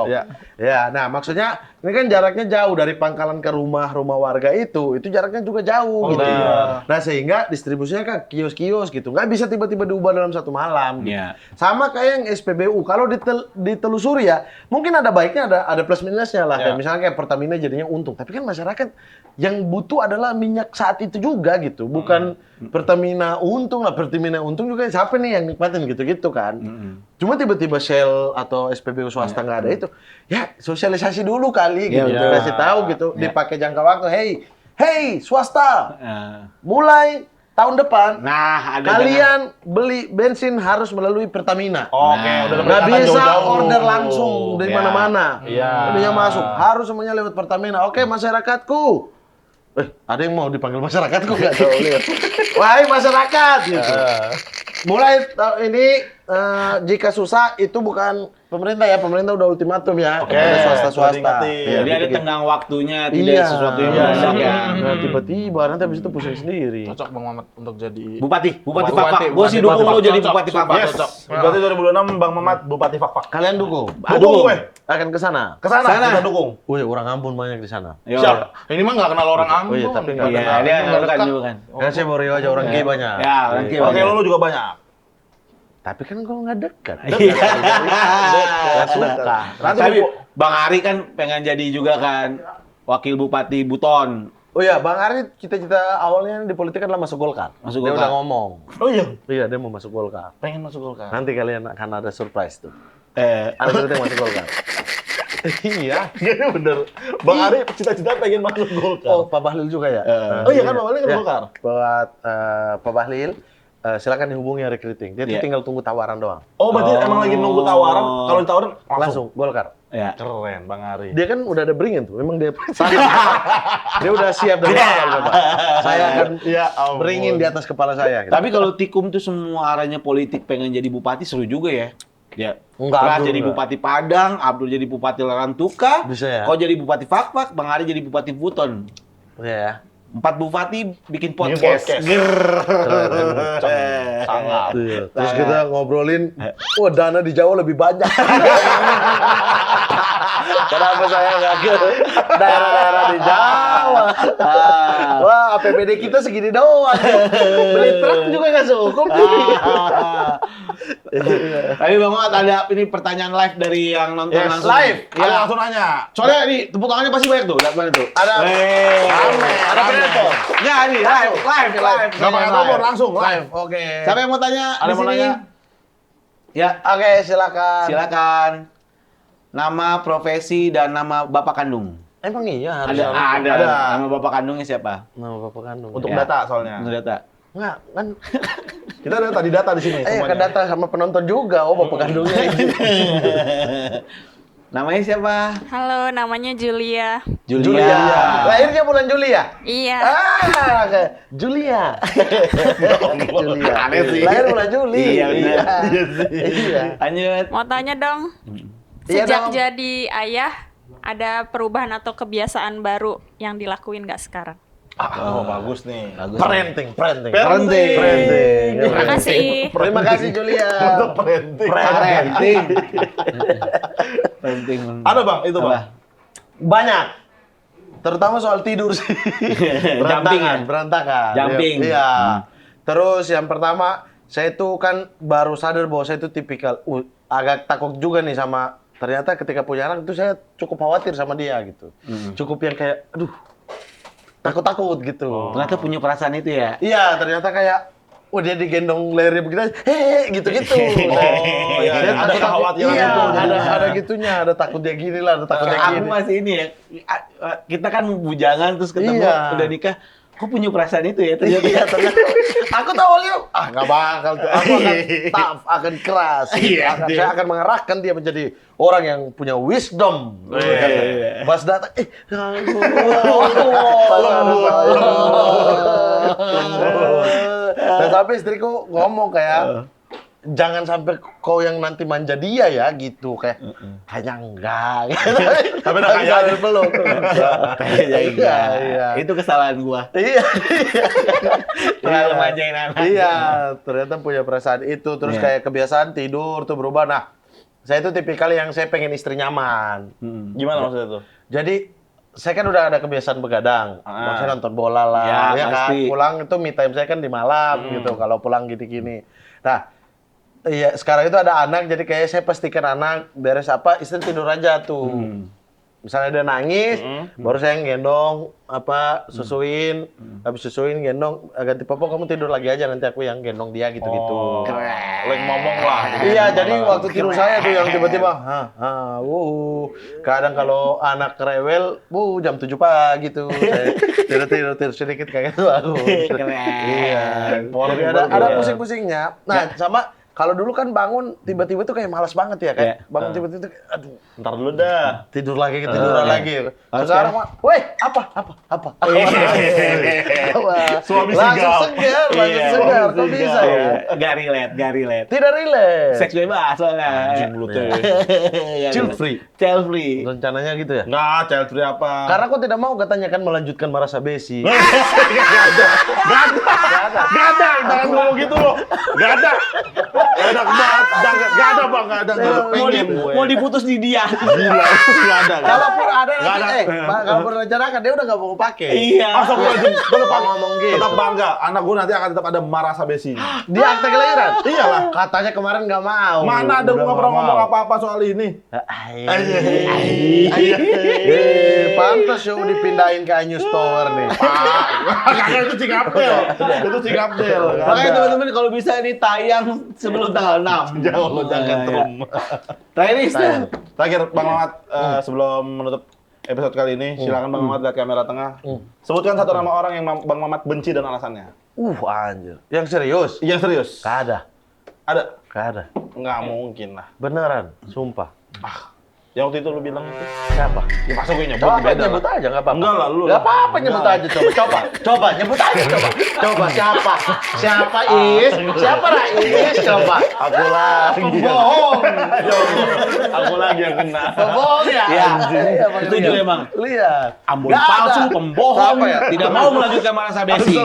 Iya. Ya, nah maksudnya ini kan jaraknya jauh dari pangkalan ke rumah warga itu jaraknya juga jauh gitu. iya. Nah sehingga distribusinya kan kios-kios gitu, nggak bisa tiba-tiba diubah dalam satu malam. Gitu. Iya. Sama kayak yang SPBU, kalau ditelusuri ya, mungkin ada baiknya ada plus minusnya lah. Ya. Kayak misalnya kayak Pertamina jadinya untung, tapi kan masyarakat yang butuh adalah minyak saat itu juga gitu, bukan Pertamina untung lah. Pertamina untung juga siapa nih yang nikmatin gitu-gitu kan. Cuma tiba-tiba Shell atau SPBU swasta nggak ada itu, ya sosialisasi dulu kali gitu, betul. kasih tahu gitu, Ya. dipakai jangka waktu, hey swasta, Nah, mulai tahun depan ada kalian beli bensin harus melalui Pertamina. Oke, udah Nggak pendekatan bisa jauh-jauh. order langsung dari Ya. mana-mana. Iya. Udah masuk, harus semuanya lewat Pertamina. Oke, masyarakatku. Ada yang mau dipanggil masyarakatku nggak tahu lihat. Wahai masyarakat gitu. Mulai ini jika susah itu bukan pemerintah ya, pemerintah udah ultimatum ya. Oke, kepada swasta-swasta. diingetin. Iya, Jadi ada gitu-gitu. tenggang waktunya, tidak Iya, sesuatu yang iya, mendadak iya. ya. Nah, tiba-tiba nanti habis itu pusing sendiri. Cocok Bang Mamat untuk jadi Bupati Bupati, Fakfak. Gue sih Bupati dukung lo Fakfak. jadi Cocok, Bupati sumpah, Fakfak. cocok. Berarti 2026 Bang Mamat Bupati Fakfak. Kalian dukung? Dukung gue. Akan ke sana. Kesana, Sana. kita dukung. Wih, orang Ampun banyak di sana. Yo. Siap. Ini mah nggak kenal orang Ambon. iya, tapi nggak Iya, kenal. dia Nggak bukan dekat. bukan. Kan saya baru aja orang gay banyak. Ya, orang gay Oke, banyak. lu juga banyak. Tapi kan gue nggak dekat. Iya. Nggak suka. Nanti Tapi Bu- Bang Ari kan pengen jadi juga kan wakil Bupati Buton. Oh iya, Bang Ari cita-cita awalnya di politik adalah masuk Golkar. Masuk Dia Golkar. udah ngomong. Oh iya, Iya, dia mau masuk Golkar. pengen masuk Golkar. Nanti kalian akan ada surprise tuh. Eh, Ada cerita yang masuk Golkar. Iya, iya bener. Bang Ari cita-cita pengen masuk Golkar. Oh, Pak Bahlil juga ya? Oh iya kan, Pak Bahlil kan Iya. Golkar. Buat Pak Bahlil, silakan dihubungi recruiting. Dia tuh Iya. tinggal tunggu tawaran doang. Oh, berarti emang lagi nunggu tawaran. Kalau ditawarin Langsung Golkar. ya. Keren, Bang Ari. Dia kan udah ada beringin tuh. Memang dia dia udah siap dari awal, Bapak. Saya akan Ya ampun. beringin di atas kepala saya. Gitu. Tapi kalau Tikum tuh semua arahnya politik pengen jadi bupati seru juga ya. Ya. Enggak, Pras Abdul jadi enggak. Bupati Padang, Abdul jadi Bupati Larantuka. Bisa ya? Kau jadi Bupati Fakfak, Bang Ari jadi Bupati Buton. Ya. 4 bupati bikin Bikin podcast. podcast. Sangat. Iya. Terus kita ngobrolin, wah dana di Jawa lebih banyak. Kenapa saya nggak ke daerah-daerah di Jawa? Wah, APBD kita segini doang. Beli truk juga nggak cukup. Tapi Bang Mat, ada ini pertanyaan live dari yang nonton Yes, langsung. live. Ya. Ada langsung nanya. Soalnya nih tepuk tangannya pasti banyak tuh. Lihat mana tuh? Ada Rame. ada penonton. Enggak ini live. Gak pakai telepon, langsung live. Oke. Siapa yang mau tanya? Ada di mau sini? nanya? Ya, Oke, silakan. silakan. Nama, profesi, dan nama bapak kandung. Emang iya harus Ada. Nama bapak kandungnya siapa? Nama bapak kandung. Untuk Ya. data soalnya. Menurut data. Enggak, kan Kita ada tadi data di sini kan semuanya. data sama penonton juga. Oh, bapak kandungnya ini. Namanya siapa? Halo, namanya Julia. Julia. Lahirnya bulan Juli ya? Iya. Oke. Julia. Julia. Aneh sih. Lahir bulan Juli. Iya, benar. Iya. Lanjut. Mau tanya dong, Iya sejak dong. jadi ayah, ada perubahan atau kebiasaan baru yang dilakuin nggak sekarang? Oh, bagus nih. Parenting. Parenting. Terima kasih. Terima kasih Julia. Untuk parenting. Parenting. Parenting. Ada Bang, itu Bang. Apa? Banyak. Terutama soal tidur sih. Jumping ya? Berantakan. Jumping. Iya. Terus yang pertama, saya itu kan baru sadar bahwa saya itu tipikal agak takut juga nih sama ternyata ketika punya anak itu saya cukup khawatir sama dia gitu. Cukup yang kayak aduh takut-takut gitu. Ternyata punya perasaan itu ya. Iya, ternyata kayak dia digendong lehernya begitu, gitu-gitu. Oh, iya, Saya ada takut- kekhawatiran iya, itu. ada gitunya, ada takut dia gini lah, ada takut dia Aku gini. masih ini ya. Kita kan bujangan terus ketemu Iya. udah nikah. Kok punya perasaan itu ya? Ternyata Iya, ternyata. Aku tahu awalnya, nggak bakal tuh. Aku akan tough, akan keras. Saya akan mengarahkan dia menjadi orang yang punya wisdom. Pas datang, Dan sampai istriku ngomong kayak, jangan sampai kau yang nanti manja dia ya gitu kayak kayaknya enggak. Tapi udah kaya aja. belum. Kayaknya Iya, iya. Itu kesalahan gua. Iya. Terlalu manjain anak. Iya, ternyata punya perasaan itu. Terus Iya. kayak kebiasaan tidur tuh berubah. Nah, saya itu tipikal yang saya pengen istri nyaman. Gimana maksudnya tuh? Jadi, saya kan udah ada kebiasaan begadang. Maksudnya nonton bola lah. Ya, Ya, kan? pasti. Pulang itu me time saya kan di malam gitu. Kalau pulang gini-gini. Nah, iya sekarang itu ada anak. Jadi kayak saya pastikan anak beres apa, istri tidur aja tuh. Misalnya dia nangis, baru saya yang gendong, susuin, habis susuin, gendong, ganti popok, kamu tidur lagi aja, nanti aku yang gendong dia gitu-gitu. Lagi ngomong lah. Iya, jadi waktu tidur saya tuh yang tiba-tiba, kadang kalau anak rewel, jam 7 pagi tuh, saya tidur sedikit kayak gitu, Iya, jadi ada pusing-pusingnya. Nah, sama kalau dulu kan bangun tiba-tiba tuh kayak malas banget ya, kayak bangun tiba-tiba, aduh. Ntar dulu dah. Tidur lagi, ketiduran lagi. Sekarang mah, weh, apa? Suami Langsung sigap. segar, kok bisa ya? Gak relate. Tidak relate. Seks bebas soalnya. Anjing lu teh. Chill free. Chill free. Rencananya gitu ya? Nggak, child free apa? Karena aku tidak mau katanya kan melanjutkan merasa besi. Gak ada, jangan ngomong gitu loh. Gak ada. Gak ada bang, gak ada. Pengen gue. Mau diputus di dia. Gila, gak ada. Kalaupun ada Nggak ada. nanti, kalaupun rencanakan dia udah nggak mau pakai. Iya. Astagfirullahaladzim, gue tetap Ngomong gitu. Tetap bangga, anak gue nanti akan tetap ada marasa besinya. Dia akte kelahiran. Iyalah. Katanya kemarin nggak mau. Mana ada gue nggak pernah ngomong apa-apa soal ini. Pantas show dipindahin ke News Tower nih. Kakak itu Cingapel. Itu Cingapel. Makanya teman-teman kalau bisa ini tayang sebelum tanggal 6. Jangan lo jangan terum. Terakhir nih, Stan. Terakhir Bang Mamat, sebelum menutup episode kali ini, silakan Bang Mamat lihat kamera tengah. Sebutkan satu nama orang yang Bang Mamat benci dan alasannya. Anjir. Yang serius? Yang serius. Nggak ada. Ada? Nggak ada. Nggak mungkin lah. Beneran, sumpah. Yang waktu itu lu bilang itu. Siapa? Ya masa gue nyebut Coba beda nyebut lah. aja, nggak apa-apa. Enggak lah, lu. Nggak apa-apa nyebut Enggak. aja, coba nyebut aja, coba siapa? Siapa Is? Siapa Rais? Coba. Aku lagi. Bohong. Aku lagi yang kena. Bohong ya? Iya. Iya, Setuju emang. Lihat. Ambon Nggak palsu, ada. pembohong, Apa ya? tidak mau melanjutkan merasa besi.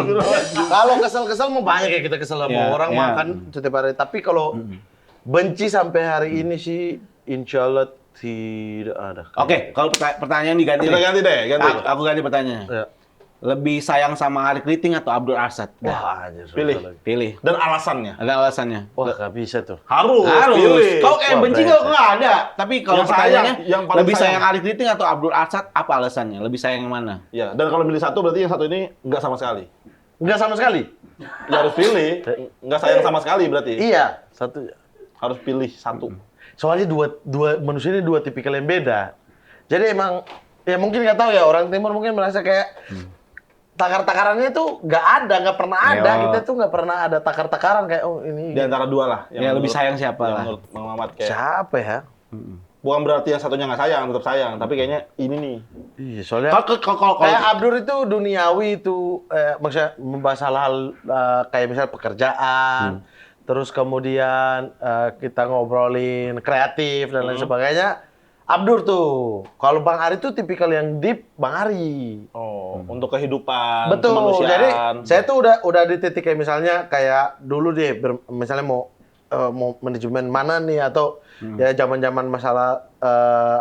Kalau kesel-kesel mau banyak ya kita kesel sama Ya, orang ya. makan setiap hari. Tapi kalau benci sampai hari ini sih, insya Allah tidak ada. Oke, kalau pertanyaan diganti. Kita nih. ganti deh, ganti. Aku ganti pertanyaannya. Ya. Lebih sayang sama Ari Kriting atau Abdul Arsad? Wah, anjir, susah Pilih. lagi. Pilih. Dan alasannya. Ada alasannya. Wah, nggak bisa tuh. Harus. Harus. Pilih. Kau Wah, benci brengsek. kau nggak ada. Tapi kalau Yang pertanyaannya sayang, yang paling lebih sayang sayang. Ari Kriting atau Abdul Arsad, apa alasannya? Lebih sayang yang mana? Ya, dan kalau milih satu berarti yang satu ini nggak sama sekali. Nggak sama sekali? Ya harus pilih. Nggak sayang sama sekali berarti. Iya, satu. Harus pilih satu. Soalnya dua manusia ini dua tipikal yang beda. Jadi emang ya mungkin nggak tahu ya orang Timur mungkin merasa kayak takar-takarannya tuh nggak pernah ada. Yo. Kita tuh nggak pernah ada takar-takaran kayak ini. Di antara dua lah. Ya, lebih sayang siapa yang lah? Menurut Bang Mamat kayak. Siapa ya? Bukan berarti yang satunya nggak sayang, tetap sayang. Tapi kayaknya ini nih. Iya, soalnya Kalau kayak Abdur itu duniawi itu maksudnya membahas hal-hal kayak misalnya pekerjaan, terus kemudian kita ngobrolin kreatif dan lain sebagainya. Abdur tuh, kalau Bang Ari tuh tipikal yang deep, Bang Ari. Oh, untuk kehidupan, Betul. Jadi kemanusiaan. saya tuh udah di titik kayak misalnya kayak dulu deh, misalnya mau manajemen mana nih atau ya zaman-zaman masalah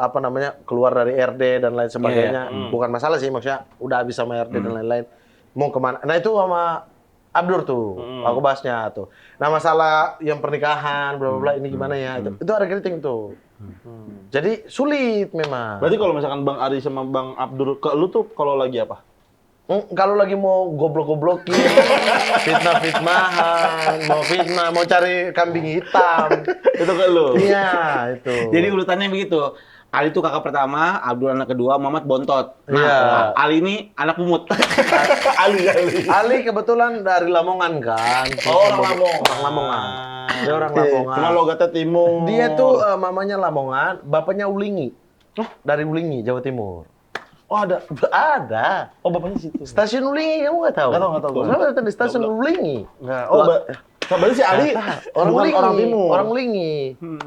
apa namanya keluar dari RD dan lain sebagainya. Bukan masalah sih, maksudnya udah habis sama RD dan lain-lain. Mau kemana? Nah itu sama Abdur tuh, aku bahasnya tuh. Nah masalah yang pernikahan, bla bla bla ini gimana ya? Itu ada keriting tuh. Jadi sulit memang. Berarti kalau misalkan Bang Ari sama Bang Abdur ke lu tuh kalau lagi apa? Kalau lagi mau goblok-goblokin, fitnah-fitnahan, mau cari kambing hitam. Itu ke lu. Iya, itu. Jadi urutannya begitu. Ali itu kakak pertama, Abdul anak kedua, Muhammad bontot. Nah, Iya. Ali ini anak pungut. Ali kebetulan dari Lamongan kan. Oh, orang Lamongan. Orang Lamongan. Dia orang Lamongan. Cuma logatnya timur. Dia tuh mamanya Lamongan, bapaknya Ulingi. Dari Ulingi, Jawa Timur. Oh, ada. Ada. Oh, bapaknya situ. Stasiun Ulingi, kamu nggak tahu? Nggak tahu. Kenapa datang di stasiun Ulingi? Enggak. Oh, berarti si Ali Orang bukan Ulingi. orang timur. Orang Ulingi.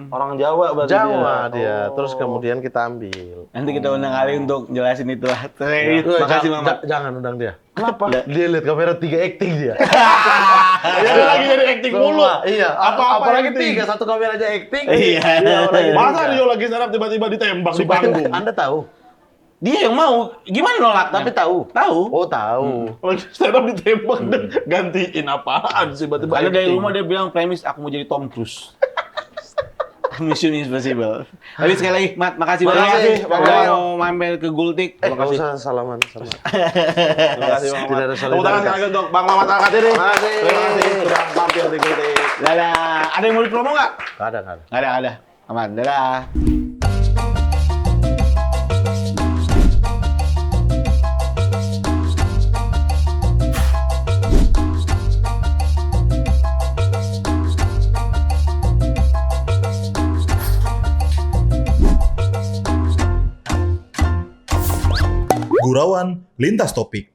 Orang Jawa berarti Jawa dia. Oh. Terus kemudian kita ambil. Nanti kita undang Ali untuk jelasin itu lah. Eh, Makasih Muhammad. Jangan undang dia. Kenapa? Dia lihat kamera 3 acting dia. Dia lagi jadi acting mulu. Semua, iya. Apalagi acting? 3, satu kamera aja acting. Iya. Masa Rio lagi stand up tiba-tiba ditembak di panggung? Anda tahu? Dia yang mau. Gimana nolaknya? Tapi tahu. Tahu. Oh, tahu. Lagi stand up ditembak dan gantiin apaan sih tiba-tiba Karena dari acting? rumah dia bilang premis aku mau jadi Tom Cruise. Mission Impossible. Tapi sekali lagi, Mat, makasih banyak Makasih, udah makasih. mau mampir ke Gultik. Nggak usah salaman sama. Terima kasih Bang Tidak ada Mamat. Tepuk tangan sekali lagi untuk Bang Mamat Al-Katiri. Terima kasih. Terima kasih sudah mampir di Gultik. Dadah. Ada yang mau dipromo nggak? Nggak ada. Nggak ada. Aman. Dadah. Gurauan Lintas Topik.